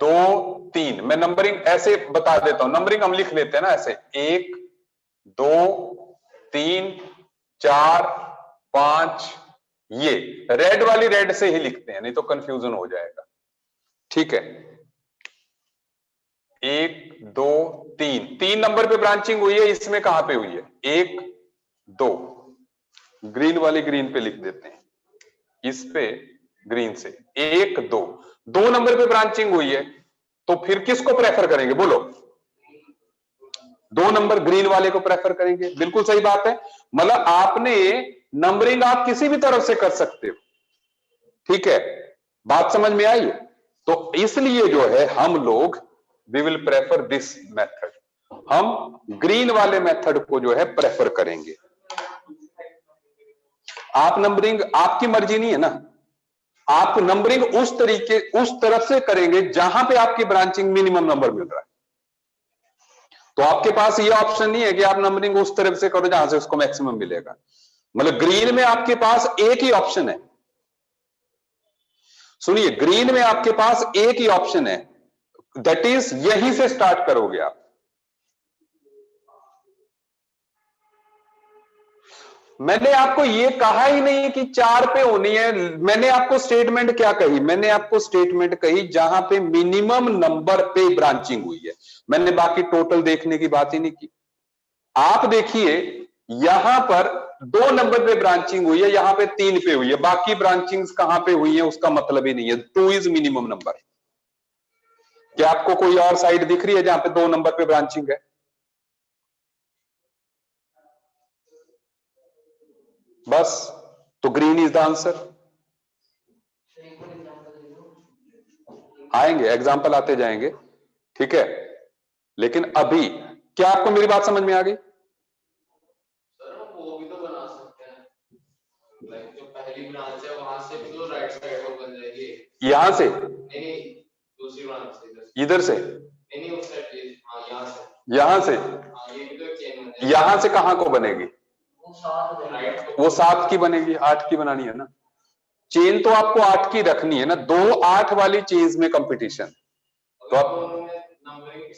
2 3, मैं नंबरिंग ऐसे बता देता हूं, नंबरिंग हम लिख लेते हैं ना ऐसे, 1 2 3 4 5, ये रेड वाली रेड से ही लिखते हैं, नहीं तो कंफ्यूजन हो जाएगा, ठीक है। 1 2 3, 3 नंबर पे ब्रांचिंग हुई है, इसमें कहां पे हुई है? 1 2, ग्रीन वाली ग्रीन पे लिख देते हैं, इस पे ग्रीन से 1 2, 2 नंबर पे ब्रांचिंग हुई है, तो फिर किसको प्रेफर करेंगे बोलो? 2 नंबर ग्रीन वाले को प्रेफर करेंगे। बिल्कुल सही बात है, मतलब आपने नंबरिंग आप किसी भी तरफ से कर सकते हो, ठीक है, बात समझ में आई? तो इसलिए जो है हम लोग we will prefer this method, हम ग्रीन वाले मेथड को जो है प्रेफर करेंगे। आप नंबरिंग आपकी मर्जी नहीं है ना, आप नंबरिंग उस तरफ से करेंगे जहां पे आपकी ब्रांचिंग मिनिमम नंबर मिल रहा है। तो आपके पास ये ऑप्शन नहीं है कि आप नंबरिंग उस तरफ से करो जहां से उसको मैक्सिमम मिलेगा। मतलब ग्रीन में आपके पास एक ही ऑप्शन है, सुनिए, ग्रीन में आपके पास एक ही ऑप्शन है, दैट इज यहीं से स्टार्ट करोगे आप। मैंने आपको ये कहा ही नहीं कि 4 पे होनी है, मैंने आपको स्टेटमेंट क्या कही? मैंने आपको स्टेटमेंट कही जहां पे मिनिमम नंबर पे ब्रांचिंग हुई है, मैंने बाकी टोटल देखने की बात ही नहीं की। आप देखिए यहां पर 2 नंबर पे ब्रांचिंग हुई है, यहां पे 3 पे हुई है, बाकी ब्रांचिंग्स कहां पे हुई है उसका मतलब ही नहीं है। 2 इज मिनिमम नंबर। क्या आपको कोई और साइड दिख रही है जहां पे 2 नंबर पे ब्रांचिंग है? बस, तो ग्रीन इज द आंसर। आएंगे एग्जाम्पल, आते जाएंगे, ठीक है, लेकिन अभी क्या आपको मेरी बात समझ में आ गई? सर वो भी तो बना सकते हैं, लाइक जो पहली ब्रांच है वहां से भी तो राइट साइड को बन जाएगी। यहां से नहीं, दूसरी ब्रांच से इधर से नहीं, उस साइड, हाँ यहां से, हाँ, ये भी तो चेन बन जाएगी। यहां से कहां को बनेगी? वो 7 की बनेगी, 8 की बनानी है ना। चेन तो आपको 8 की रखनी है ना, 2 8 वाली चेन्स में कंपटीशन। तो आप नंबरिंग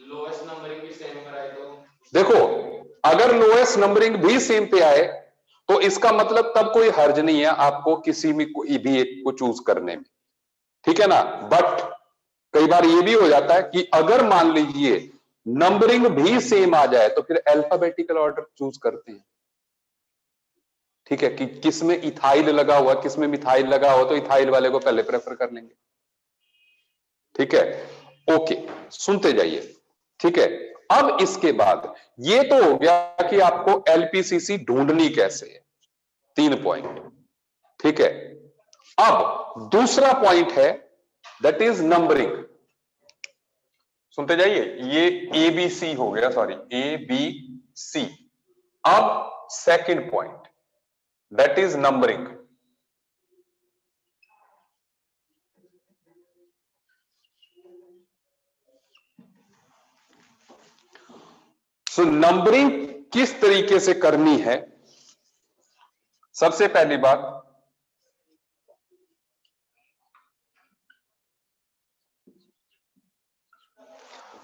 लोएस्ट नंबरिंग भी सेम कराए तो देखो, अगर लोएस्ट नंबरिंग भी सेम पे आए तो इसका मतलब तब कोई हर्ज नहीं है आपको किसी में कोई भी एक को चूज करने में, ठीक है ना। बट कई बार ये भी हो जाता है कि अगर मान लीजिए नंबरिंग भी सेम आ जाए तो फिर अल्फाबेटिकल ऑर्डर चूज करते हैं, ठीक है, कि किसमें इथाइल लगा हुआ, किसमें मिथाइल लगा हुआ, तो इथाइल वाले को पहले प्रेफर कर लेंगे, ठीक है। ओके, सुनते जाइए, ठीक है। अब इसके बाद ये तो हो गया कि आपको एलपीसीसी ढूंढनी कैसे है, 3 पॉइंट, ठीक है। अब दूसरा पॉइंट है दैट इज नंबरिंग। सुनते जाइए, ये ए बी सी हो गया, सॉरी ए बी सी। अब second point that is numbering. So numbering किस तरीके से करनी है? सबसे पहली बात,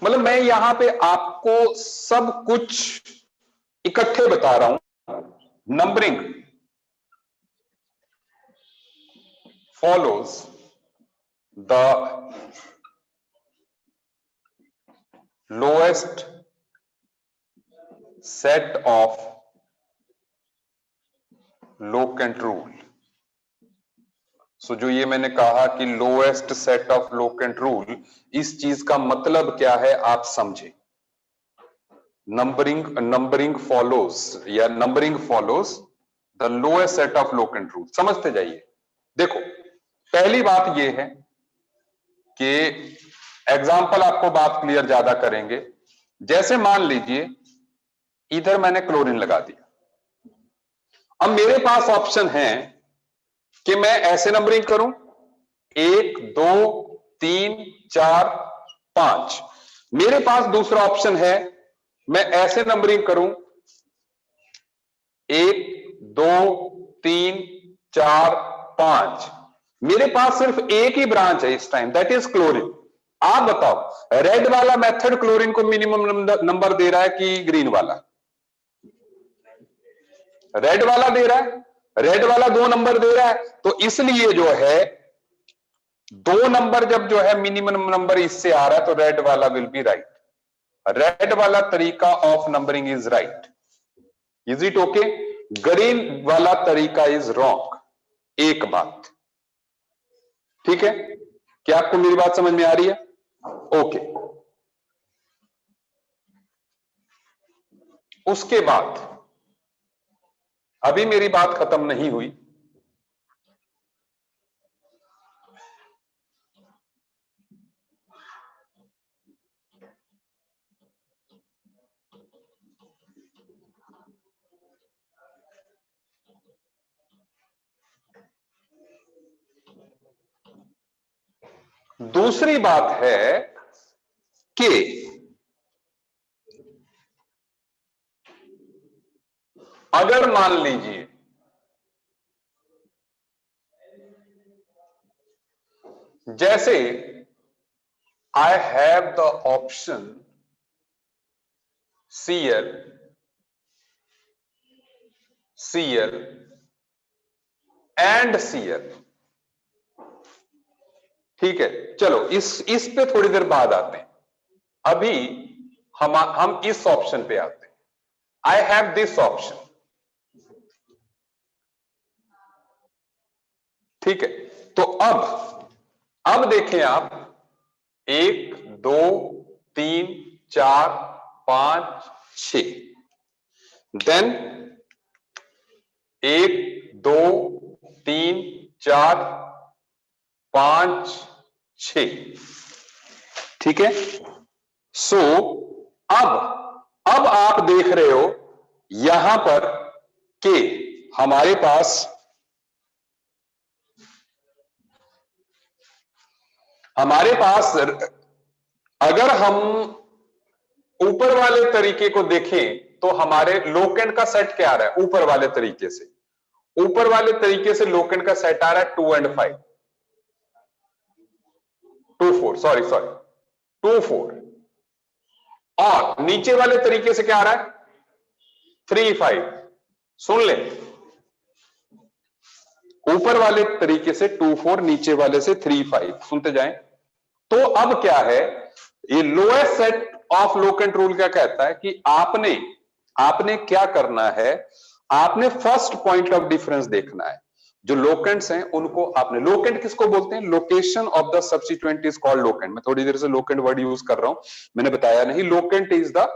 मतलब मैं यहां पे आपको सब कुछ इकट्ठे बता रहा हूं। Numbering follows the lowest set of locant rule. So जो ये मैंने कहा कि lowest set of locant rule, इस चीज का मतलब क्या है आप समझे। नंबरिंग फॉलोज या numbering follows the lowest set of locant rule. समझते जाइए। देखो, पहली बात यह है कि एग्जाम्पल आपको बात क्लियर ज्यादा करेंगे। जैसे मान लीजिए इधर मैंने क्लोरीन लगा दिया, अब मेरे पास ऑप्शन है कि मैं ऐसे नंबरिंग करूं 1 2 3 4 5। मेरे पास दूसरा ऑप्शन है मैं ऐसे नंबरिंग करूं 1 2 3 4 5। मेरे पास सिर्फ एक ही ब्रांच है इस टाइम, दैट इज क्लोरीन। आप बताओ रेड वाला मेथड क्लोरीन को मिनिमम नंबर दे रहा है कि ग्रीन वाला? रेड वाला दे रहा है, रेड वाला 2 नंबर दे रहा है, तो इसलिए जो है 2 नंबर जब जो है मिनिमम नंबर इससे आ रहा है तो रेड वाला विल बी राइट। रेड वाला तरीका of numbering is right. Is it okay? Green वाला तरीका इज रॉन्ग। एक बात, ठीक है? क्या आपको मेरी बात समझ में आ रही है? ओके। उसके बाद अभी मेरी बात खत्म नहीं हुई। दूसरी बात है कि अगर मान लीजिए जैसे I have the option Cl Cl and Cl, ठीक है। चलो इस पे थोड़ी देर बाद आते हैं। अभी हम इस ऑप्शन पे आते हैं। आई हैव दिस ऑप्शन, ठीक है। तो अब देखें आप 1 2 3 4 5 6, देन 1 2 3 4 5 6, ठीक है। सो अब आप देख रहे हो यहां पर कि हमारे पास अगर हम ऊपर वाले तरीके को देखें तो हमारे लोकेंट का सेट क्या आ रहा है? ऊपर वाले तरीके से, ऊपर वाले तरीके से लोकेंट का सेट आ रहा है 2 and 5, 2 4, सॉरी 2 4। और नीचे वाले तरीके से क्या आ रहा है 3 5। सुन ले, ऊपर वाले तरीके से 2 4, नीचे वाले से 3 5। सुनते जाएं। तो अब क्या है, ये lowest set of locant rule क्या कहता है कि आपने क्या करना है, आपने फर्स्ट पॉइंट ऑफ डिफरेंस देखना है। जो लोकेंट्स हैं उनको आपने, लोकेंट किसको बोलते हैं, location of the substituent is called locant. मैं थोड़ी देर से लोकेंट वर्ड यूज कर रहा हूं, मैंने बताया नहीं। Locant is the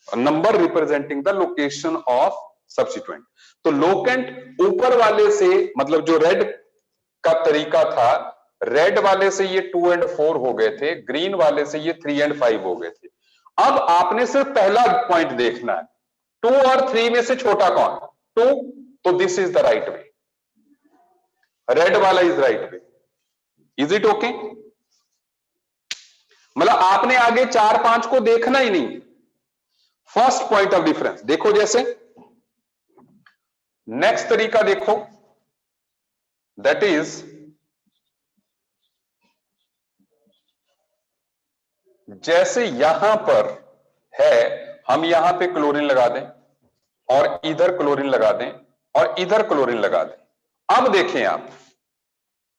number representing the location of substituent. तो लोकेंट ऊपर वाले से, मतलब जो रेड का तरीका था, रेड वाले से ये 2 और 4 हो गए थे, ग्रीन वाले से ये 3 और 5 हो गए थे। अब आपने सिर्फ पहला पॉइंट देखना है, 2 और 3 में से छोटा कौन, 2, तो this is the right way, red वाला is right way. Is it okay? मतलब आपने आगे 4 5 को देखना ही नहीं, फर्स्ट पॉइंट ऑफ डिफरेंस देखो। जैसे नेक्स्ट तरीका देखो, दैट इज जैसे यहां पर है, हम यहां पे क्लोरीन लगा दें और इधर क्लोरीन लगा दें और इधर क्लोरीन लगा दें। अब देखें आप,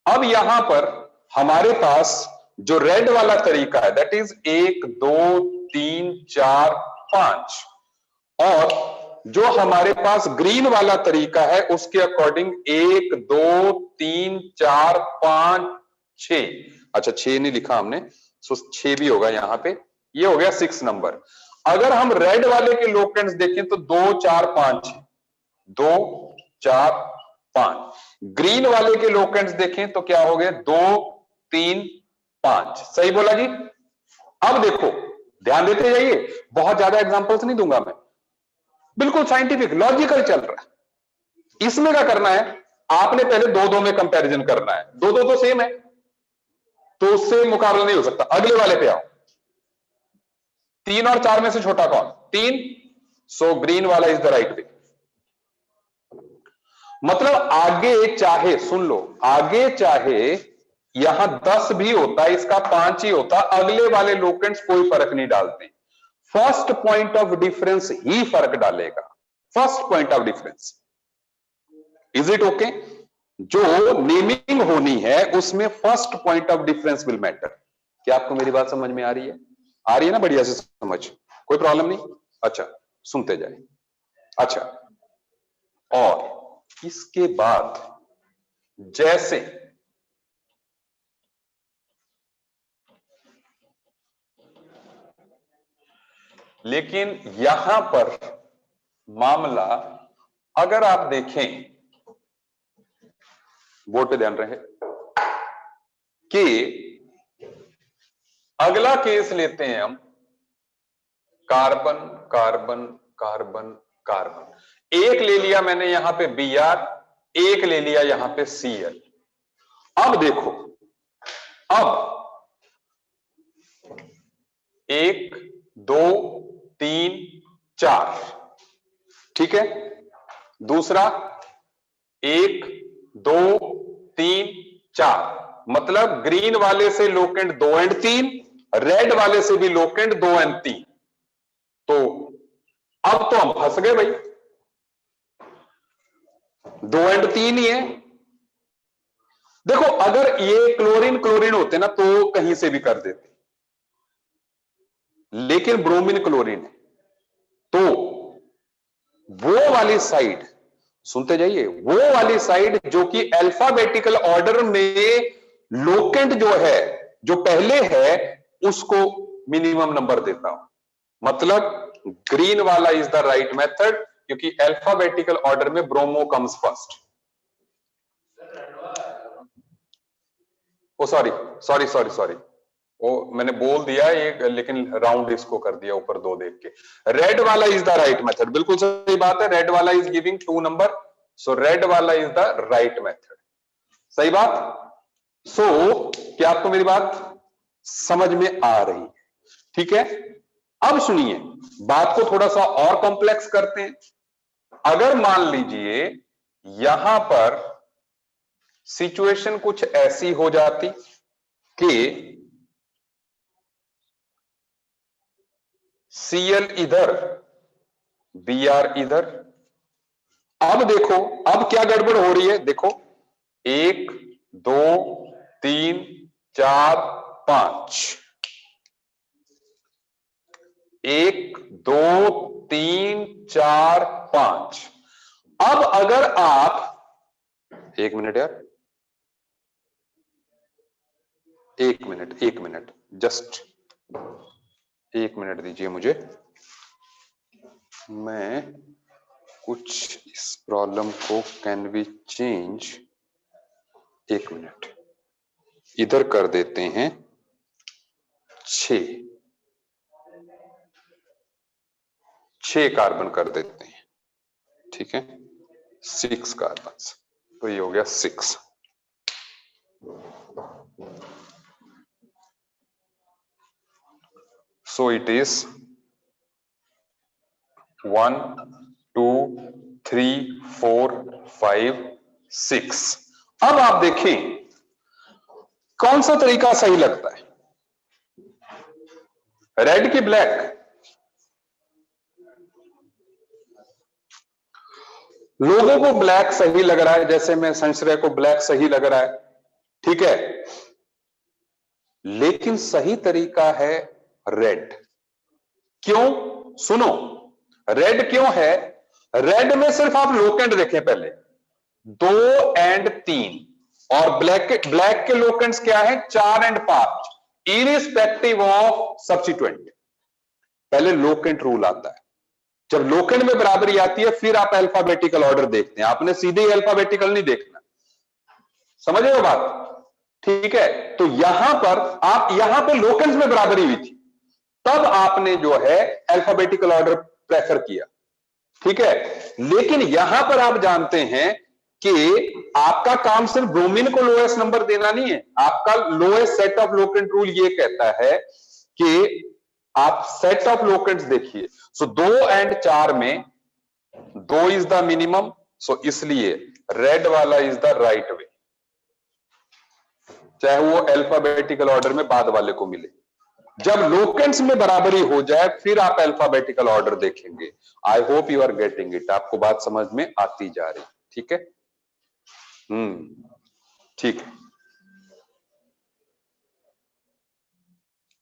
अब यहां पर हमारे पास जो रेड वाला तरीका है, दैट इज 1 2 3 4 5, और जो हमारे पास ग्रीन वाला तरीका है उसके अकॉर्डिंग 1 2 3 4 5 6। अच्छा 6 नहीं लिखा हमने, सो 6 भी होगा यहां पे, ये हो गया 6 नंबर। अगर हम रेड वाले के लोकेंट्स देखें तो 2 4 5 2 4 5। ग्रीन वाले के लोकेंट्स देखें तो क्या हो गए 2 3 5। सही बोला जी? अब देखो, ध्यान देते जाइए, बहुत ज्यादा एग्जांपल्स नहीं दूंगा मैं, बिल्कुल साइंटिफिक लॉजिकल चल रहा है। इसमें क्या करना है, आपने पहले 2 2 में कंपैरिजन करना है। 2 2 तो सेम है, तो उससे मुकाबला नहीं हो सकता। अगले वाले पे आओ, 3 और 4 में से छोटा कौन, 3, सो ग्रीन वाला इज द राइट वे। मतलब आगे चाहे, सुन लो, आगे चाहे यहां 10 भी होता, इसका 5 ही होता, अगले वाले लोकेंट्स कोई फर्क नहीं डालते। फर्स्ट पॉइंट ऑफ डिफरेंस ही फर्क डालेगा, first point of difference. Is it okay? जो नेमिंग होनी है उसमें first point of difference will matter. क्या आपको मेरी बात समझ में आ रही है? आ रही है ना बढ़िया से समझ, कोई प्रॉब्लम नहीं? अच्छा सुनते जाए। अच्छा, और इसके बाद जैसे लेकिन यहां पर मामला, अगर आप देखें, बोर्ड पे ध्यान रहे कि अगला केस लेते हैं हम, कार्बन कार्बन कार्बन कार्बन। एक ले लिया मैंने यहां पे Br, एक ले लिया यहां पे Cl। अब देखो, अब 1 2 3 4, ठीक है। दूसरा 1 2 3 4, मतलब ग्रीन वाले से लोकेंट 2 और 3, रेड वाले से भी लोकेंट 2 और 3। तो अब तो हम फंस गए भाई, 2 और 3 ही है। देखो अगर ये क्लोरीन क्लोरीन होते ना तो कहीं से भी कर देते, लेकिन ब्रोमीन क्लोरीन है, तो वो वाली साइड, सुनते जाइए, वो वाली साइड जो कि अल्फाबेटिकल ऑर्डर में लोकेंट जो है, जो पहले है, उसको मिनिमम नंबर देता हूं। मतलब ग्रीन वाला इज द राइट मेथड, क्योंकि अल्फाबेटिकल ऑर्डर में ब्रोमो कम्स फर्स्ट। ओ सॉरी सॉरी सॉरी सॉरी, वो मैंने बोल दिया एक, लेकिन राउंड इसको कर दिया ऊपर 2 देख के। रेड वाला इज द राइट मेथड, बिल्कुल सही बात है, रेड वाला is giving 2 number, so red वाला इज द राइट मेथड। सही बात। सो क्या आपको मेरी बात समझ में आ रही है? ठीक है। अब सुनिए, बात को थोड़ा सा और कॉम्प्लेक्स करते हैं। अगर मान लीजिए यहां पर सिचुएशन कुछ ऐसी हो जाती कि Cl इधर, Br इधर। अब देखो, अब क्या गड़बड़ हो रही है, देखो 1 2 3 4 5, 1 2 3 4 5। अब अगर आप, 1 मिनट यार, 1 मिनट जस्ट 1 मिनट दीजिए मुझे, मैं कुछ इस प्रॉब्लम को कैन वी चेंज। 1 मिनट, इधर कर देते हैं 6 कार्बन कर देते हैं, ठीक है, 6 कार्बन, तो ये हो गया 6। So it is 1 2 3 4 5 6। अब आप देखें कौन सा तरीका सही लगता है, रेड की ब्लैक? लोगों को ब्लैक सही लग रहा है, जैसे मैं संश्रय को ब्लैक सही लग रहा है, ठीक है, लेकिन सही तरीका है रेड। क्यों? सुनो, रेड क्यों है? रेड में सिर्फ आप लोकेंट देखें पहले, 2 और 3, और ब्लैक के लोकेंट्स क्या है? 4 और 5, इरिस्पेक्टिव ऑफ सब्स्टिट्यूएंट। पहले लोकेंट रूल आता है, जब लोकेंट में बराबरी आती है फिर आप अल्फाबेटिकल ऑर्डर देखते हैं, आपने सीधे ही अल्फाबेटिकल नहीं देखना, समझ रहे हो बात? ठीक है, तो यहां पर आप, यहां पे लोकेंट्स में बराबरी हुई थी, तब आपने जो है अल्फाबेटिकल ऑर्डर प्रेफर किया, ठीक है। लेकिन यहां पर आप जानते हैं कि आपका काम सिर्फ ब्रोमीन को लोएस्ट नंबर देना नहीं है, आपका lowest set of locant rule ये कहता है कि आप सेट ऑफ लोकेंट्स देखिए। सो 2 और 4 में 2 इज द मिनिमम, सो इसलिए रेड वाला इज द राइट वे, चाहे वो अल्फाबेटिकल ऑर्डर में बाद वाले को मिले। जब लोकेंट्स में बराबरी हो जाए फिर आप अल्फाबेटिकल ऑर्डर देखेंगे। I hope you are getting it, आपको बात समझ में आती जा रही, ठीक है? ठीक है,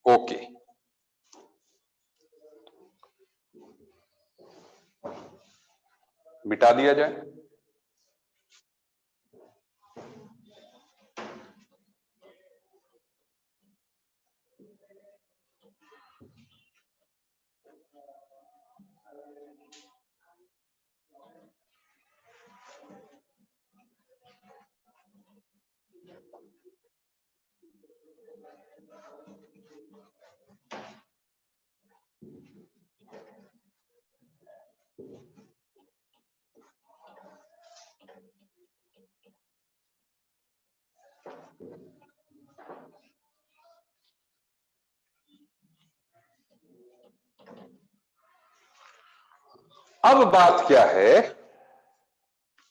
ओके। मिटा दिया जाए। अब बात क्या है,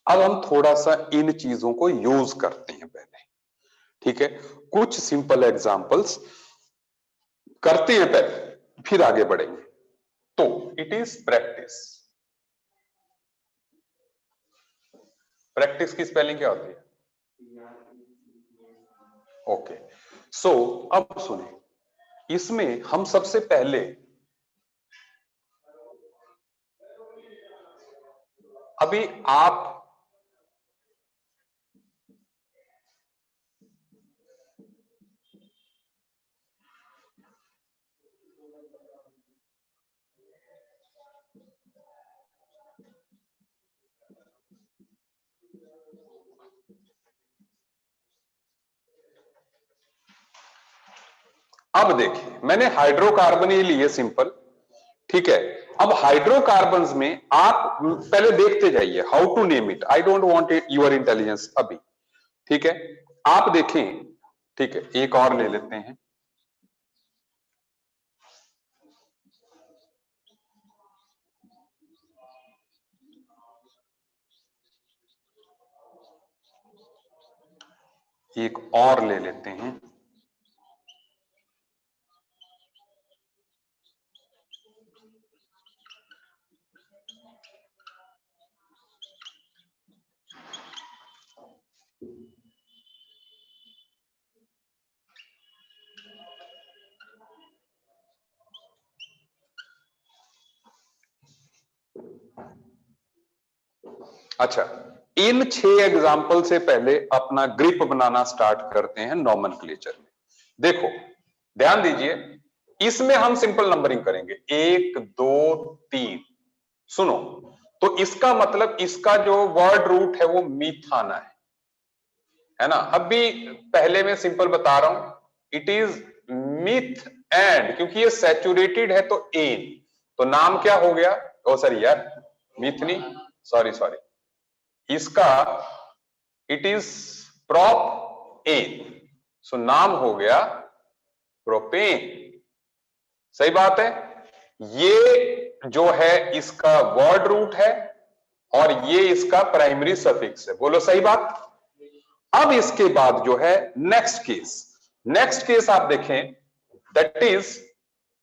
अब हम थोड़ा सा इन चीजों को यूज करते हैं पहले, ठीक है, कुछ सिंपल एग्जांपल्स करते हैं पहले, फिर आगे बढ़ेंगे। तो इट इज प्रैक्टिस। प्रैक्टिस की स्पेलिंग क्या होती है? ओके, सो अब सुने, इसमें हम सबसे पहले अभी आप अब देखिए, मैंने हाइड्रोकार्बन ही लिए सिंपल, ठीक है। अब हाइड्रोकार्बन्स में आप पहले देखते जाइए, how to name it, I don't want your intelligence अभी, ठीक है। आप देखें, ठीक है, एक और ले लेते हैं। एक और ले लेते हैं, अच्छा, इन 6 एग्जाम्पल से पहले अपना ग्रिप बनाना स्टार्ट करते हैं नॉमेनक्लेचर में। देखो ध्यान दीजिए, इसमें हम सिंपल नंबरिंग करेंगे 1 2 3। सुनो, तो इसका मतलब इसका जो वर्ड रूट है वो मीथ आना है ना। अब भी पहले मैं सिंपल बता रहा हूं, इट इज मिथ एंड, क्योंकि ये सैचुरेटेड है तो एन, तो नाम क्या हो गया, ओ सॉरी यार, मिथ नहीं, सॉरी सॉरी, इसका इट इज प्रोप एन, सो नाम हो गया प्रोपेन। सही बात है, ये जो है इसका वर्ड रूट है और ये इसका प्राइमरी सफिक्स है। बोलो सही बात। अब इसके बाद जो है नेक्स्ट केस आप देखें, दैट इज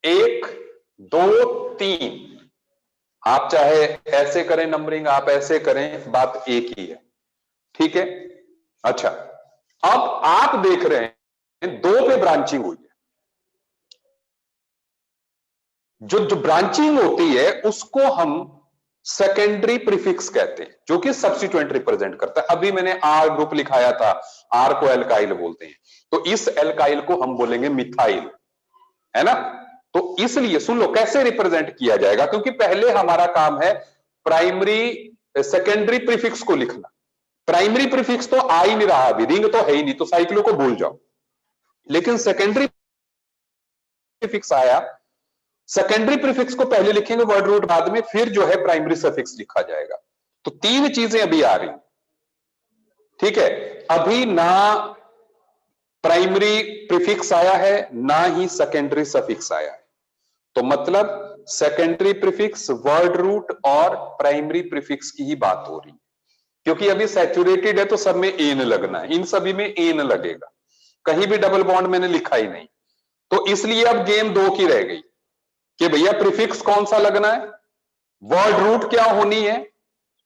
1 2 3। आप चाहे ऐसे करें नंबरिंग, आप ऐसे करें, बात एक ही है, ठीक है। अच्छा, अब आप देख रहे हैं 2 पे ब्रांचिंग हुई है। जो ब्रांचिंग होती है उसको हम सेकेंडरी प्रीफिक्स कहते हैं, जो कि सब्स्टिट्यूएंट रिप्रेजेंट करता है। अभी मैंने आर ग्रुप लिखाया था, आर को एल्काइल बोलते हैं, तो इस एल्काइल को हम बोलेंगे मिथाइल, है ना। तो इसलिए सुन लो कैसे रिप्रेजेंट किया जाएगा, क्योंकि पहले हमारा काम है प्राइमरी सेकेंडरी प्रीफिक्स को लिखना। प्राइमरी प्रीफिक्स तो आ ही नहीं रहा, अभी रिंग तो है ही नहीं, तो साइक्लो को भूल जाओ, लेकिन सेकेंडरी प्रीफिक्स आया, सेकेंडरी प्रीफिक्स को पहले लिखेंगे, वर्ड रूट बाद में, फिर जो है प्राइमरी सफिक्स लिखा जाएगा। तो 3 चीजें अभी आ रही, ठीक है। अभी ना प्राइमरी प्रीफिक्स आया है, ना ही सेकेंडरी सफिक्स आया है, तो मतलब सेकेंडरी प्रीफिक्स, वर्ड रूट और प्राइमरी प्रीफिक्स की ही बात हो रही है। क्योंकि अभी सैचुरेटेड है तो सब में एन लगना है, इन सभी में एन लगेगा, कहीं भी डबल बॉन्ड मैंने लिखा ही नहीं। तो इसलिए अब गेम 2 की रह गई कि भैया प्रीफिक्स कौन सा लगना है, वर्ड रूट क्या होनी है,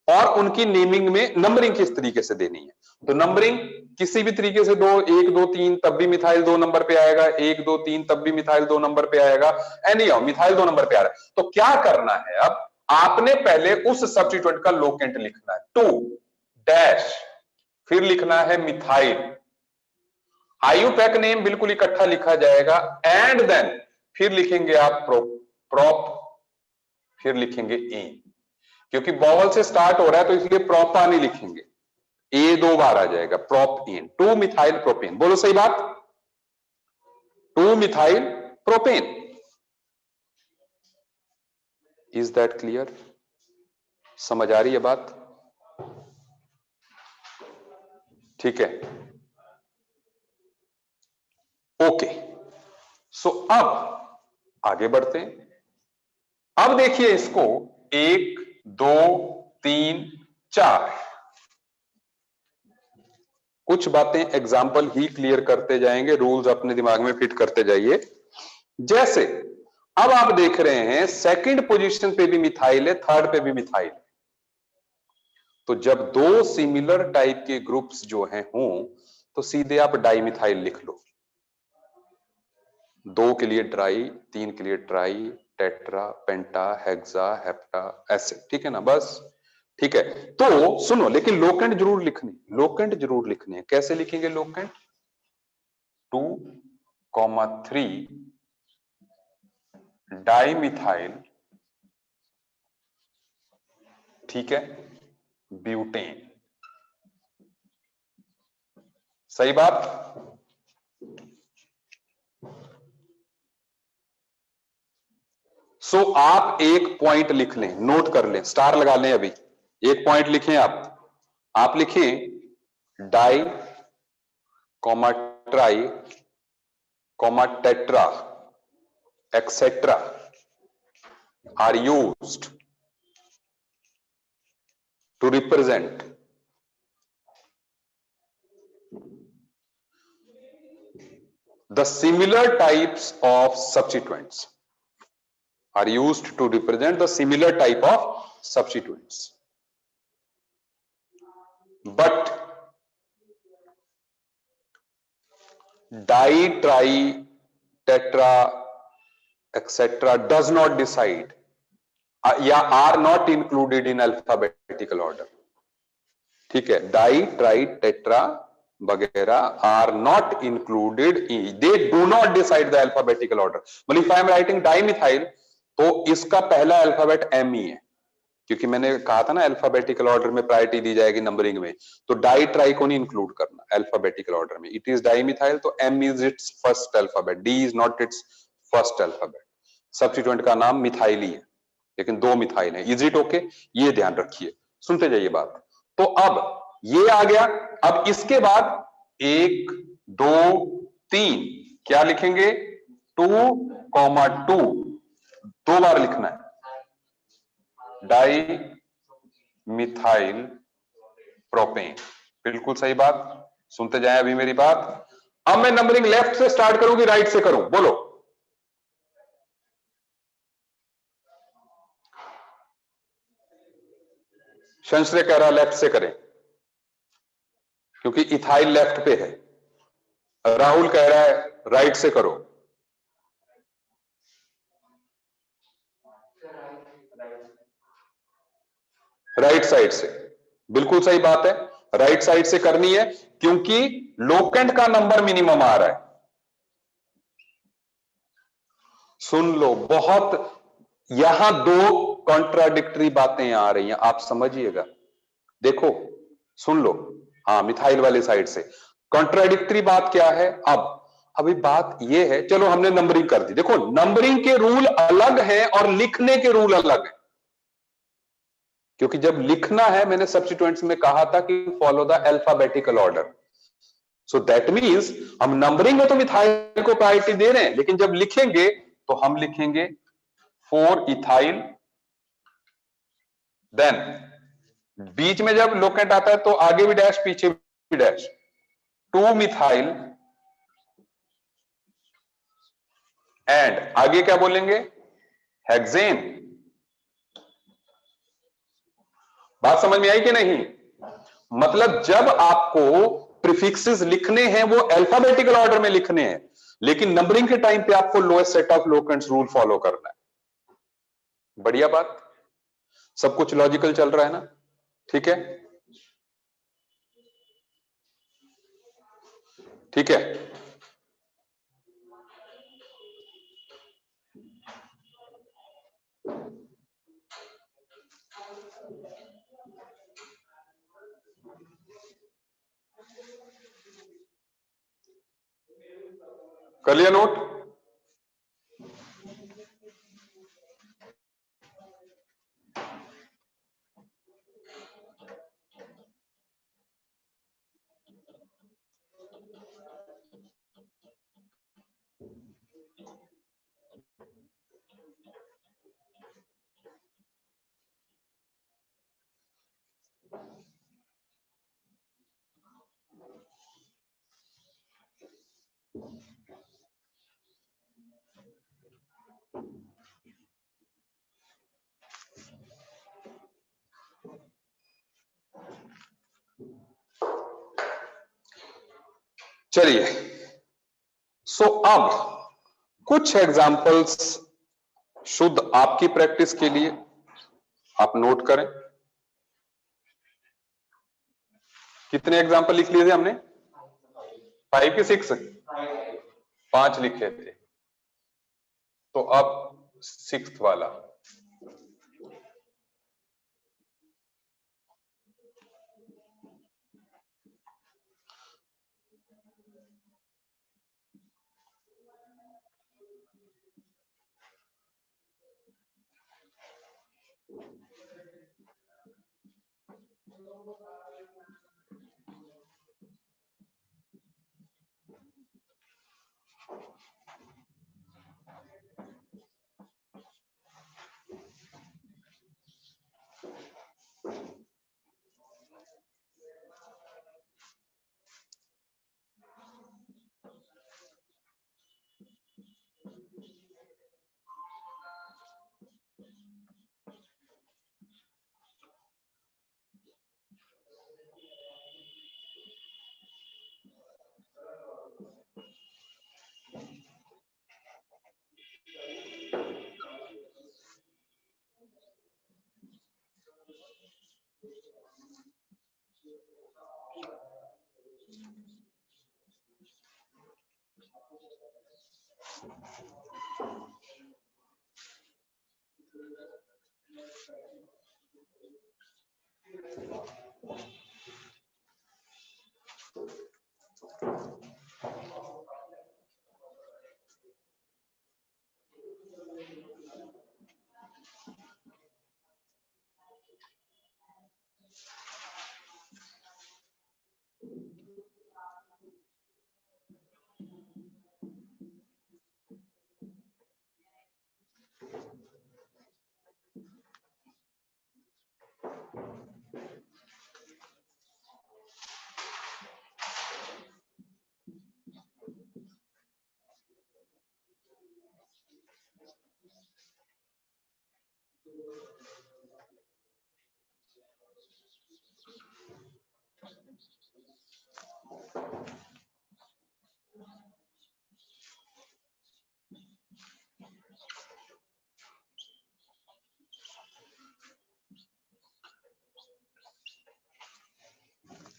और उनकी नेमिंग में नंबरिंग किस तरीके से देनी है। तो नंबरिंग किसी भी तरीके से 2 1 2 3 तब भी मिथाइल 2 नंबर पे आएगा, 1 2 3 तब भी मिथाइल 2 नंबर पे आएगा, एनी हाउ मिथाइल 2 नंबर पे आ रहा है। तो क्या करना है, अब आपने पहले उस सब्स्टिट्यूएंट का लोकेंट लिखना है, 2 डैश, फिर लिखना है मिथाइल, आईयूपैक नेम बिल्कुल इकट्ठा लिखा जाएगा, एंड देन फिर लिखेंगे आप प्रोप, फिर लिखेंगे एन, क्योंकि बॉवल से स्टार्ट हो रहा है तो इसलिए प्रोपा नहीं लिखेंगे, ए 2 बार आ जाएगा, प्रोप एन, 2 मिथाइल प्रोपेन। बोलो सही बात, 2 methyl propane. Is that clear, समझ आ रही है बात, ठीक है, ओके। सो अब आगे बढ़ते हैं। अब देखिए इसको 1 2 3 4, कुछ बातें एग्जाम्पल ही क्लियर करते जाएंगे, रूल्स अपने दिमाग में फिट करते जाइए। जैसे अब आप देख रहे हैं सेकंड पोजीशन पे भी मिथाइल है, थर्ड पे भी मिथाइल है, तो जब 2 सिमिलर टाइप के ग्रुप्स जो हैं हों तो सीधे आप डाइमिथाइल लिख लो, 2 के लिए ट्राई, 3 के लिए ट्राई, टेट्रा, पेंटा, हेक्सा, हेप्टा, ऐसे, ठीक है ना, बस ठीक है। तो सुनो, लेकिन लोकेंट जरूर लिखनी, लोकेंट जरूर लिखने हैं। कैसे लिखेंगे लोकेंट, 2,3 डाइमिथाइल, ठीक है, ब्यूटेन। सही बात। सो आप एक पॉइंट लिख लें, नोट कर लें, स्टार लगा लें, अभी एक पॉइंट लिखें आप लिखें di comma tri comma tetra etcetera are used to represent the similar types of substituents, are used to represent the similar type of substituents, but di, tri, tetra, etc. does not decide या are not included in alphabetical order. ठीक है, di tri tetra वगैरह are not included in, they do not decide the alphabetical order. मतलब if I am writing dimethyl तो इसका पहला alphabet M ही है, क्योंकि मैंने कहा था ना अल्फाबेटिकल ऑर्डर में प्रायोरिटी दी जाएगी नंबरिंग में, तो डाई ट्राई को नहीं इंक्लूड करना अल्फाबेटिकल ऑर्डर में। इट इज डाईमिथाइल तो M is its first alphabet, D is not its first alphabet. Substituent का नाम मिथाइल ही है, लेकिन दो मिथाइल है। Is it okay? ये ध्यान रखिए, सुनते जाइए बात। तो अब ये आ गया। अब इसके बाद 1 2 3 क्या लिखेंगे? 2,2 दो बार लिखना है, डाई मिथाइल प्रोपेन। बिल्कुल सही बात, सुनते जाएं अभी मेरी बात। अब मैं नंबरिंग लेफ्ट से स्टार्ट करूंगी राइट से करूं? बोलो। संश्रय कह रहा लेफ्ट से करें, क्योंकि इथाइल लेफ्ट पे है। राहुल कह रहा है राइट से करो। राइट साइड से, बिल्कुल सही बात है, राइट साइड से करनी है, क्योंकि लोकेंट का नंबर मिनिमम आ रहा है। सुन लो, बहुत यहां दो कॉन्ट्राडिक्टरी बातें आ रही हैं, आप समझिएगा। देखो, सुन लो, हाँ मिथाइल वाले साइड से कॉन्ट्राडिक्टरी बात क्या है। अब अभी बात यह है, चलो हमने नंबरिंग कर दी। देखो, नंबरिंग के रूल अलग है और लिखने के रूल अलग है, क्योंकि जब लिखना है, मैंने सब्स्टिट्यूएंट्स में कहा था कि follow the alphabetical order. So that means हम नंबरिंग में तो मिथाइल को प्रायोरिटी दे रहे हैं, लेकिन जब लिखेंगे तो हम लिखेंगे 4 इथाइल, देन बीच में जब लोकेंट आता है तो आगे भी डैश पीछे भी डैश, 2 मिथाइल एंड आगे क्या बोलेंगे? हेक्सेन। बात समझ में आई कि नहीं? मतलब जब आपको प्रीफिक्सेस लिखने हैं वो अल्फाबेटिकल ऑर्डर में लिखने हैं, लेकिन नंबरिंग के टाइम पे आपको lowest set of locants rule follow करना है। बढ़िया बात, सब कुछ लॉजिकल चल रहा है ना? ठीक है, ठीक है। कर लिया नोट? चलिए, सो अब कुछ एग्जाम्पल्स शुद्ध आपकी प्रैक्टिस के लिए आप नोट करें। कितने एग्जाम्पल लिख लिए थे हमने? 5 के 6? 5 लिखे थे, तो अब 6th वाला।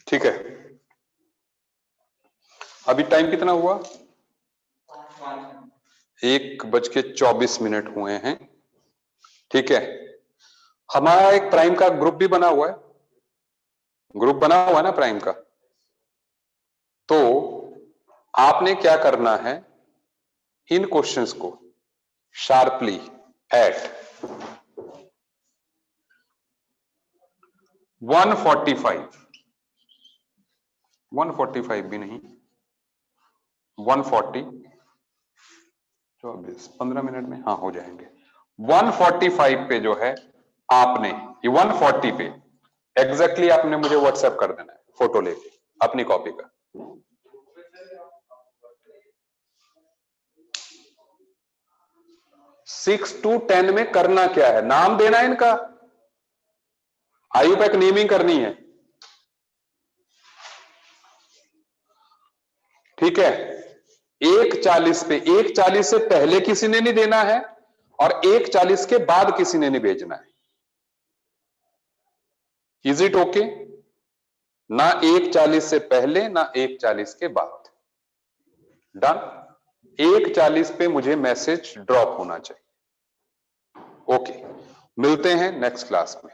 ठीक है, अभी टाइम कितना हुआ? 1:24 हुए हैं। ठीक है, हमारा एक प्राइम का ग्रुप भी बना हुआ है, ग्रुप बना हुआ है ना प्राइम का। तो आपने क्या करना है, इन क्वेश्चंस को शार्पली एट 145 भी नहीं, 140, 24, 15 मिनट में हाँ हो जाएंगे। 145 पे जो है आपने ये 140 पे एग्जैक्टली आपने मुझे व्हाट्सएप कर देना है फोटो लेके अपनी कॉपी का। सिक्स टू 10 में करना क्या है, नाम देना है इनका, आयुपैक नेमिंग करनी है। ठीक है, 1:40 पे, 1:40 से पहले किसी ने नहीं देना है और 1:40 के बाद किसी ने नहीं भेजना है। Is it okay? ना 1:40 से पहले ना 1:40 के बाद। डन। 1:40 पे मुझे मैसेज ड्रॉप होना चाहिए। ओके, मिलते हैं नेक्स्ट क्लास में।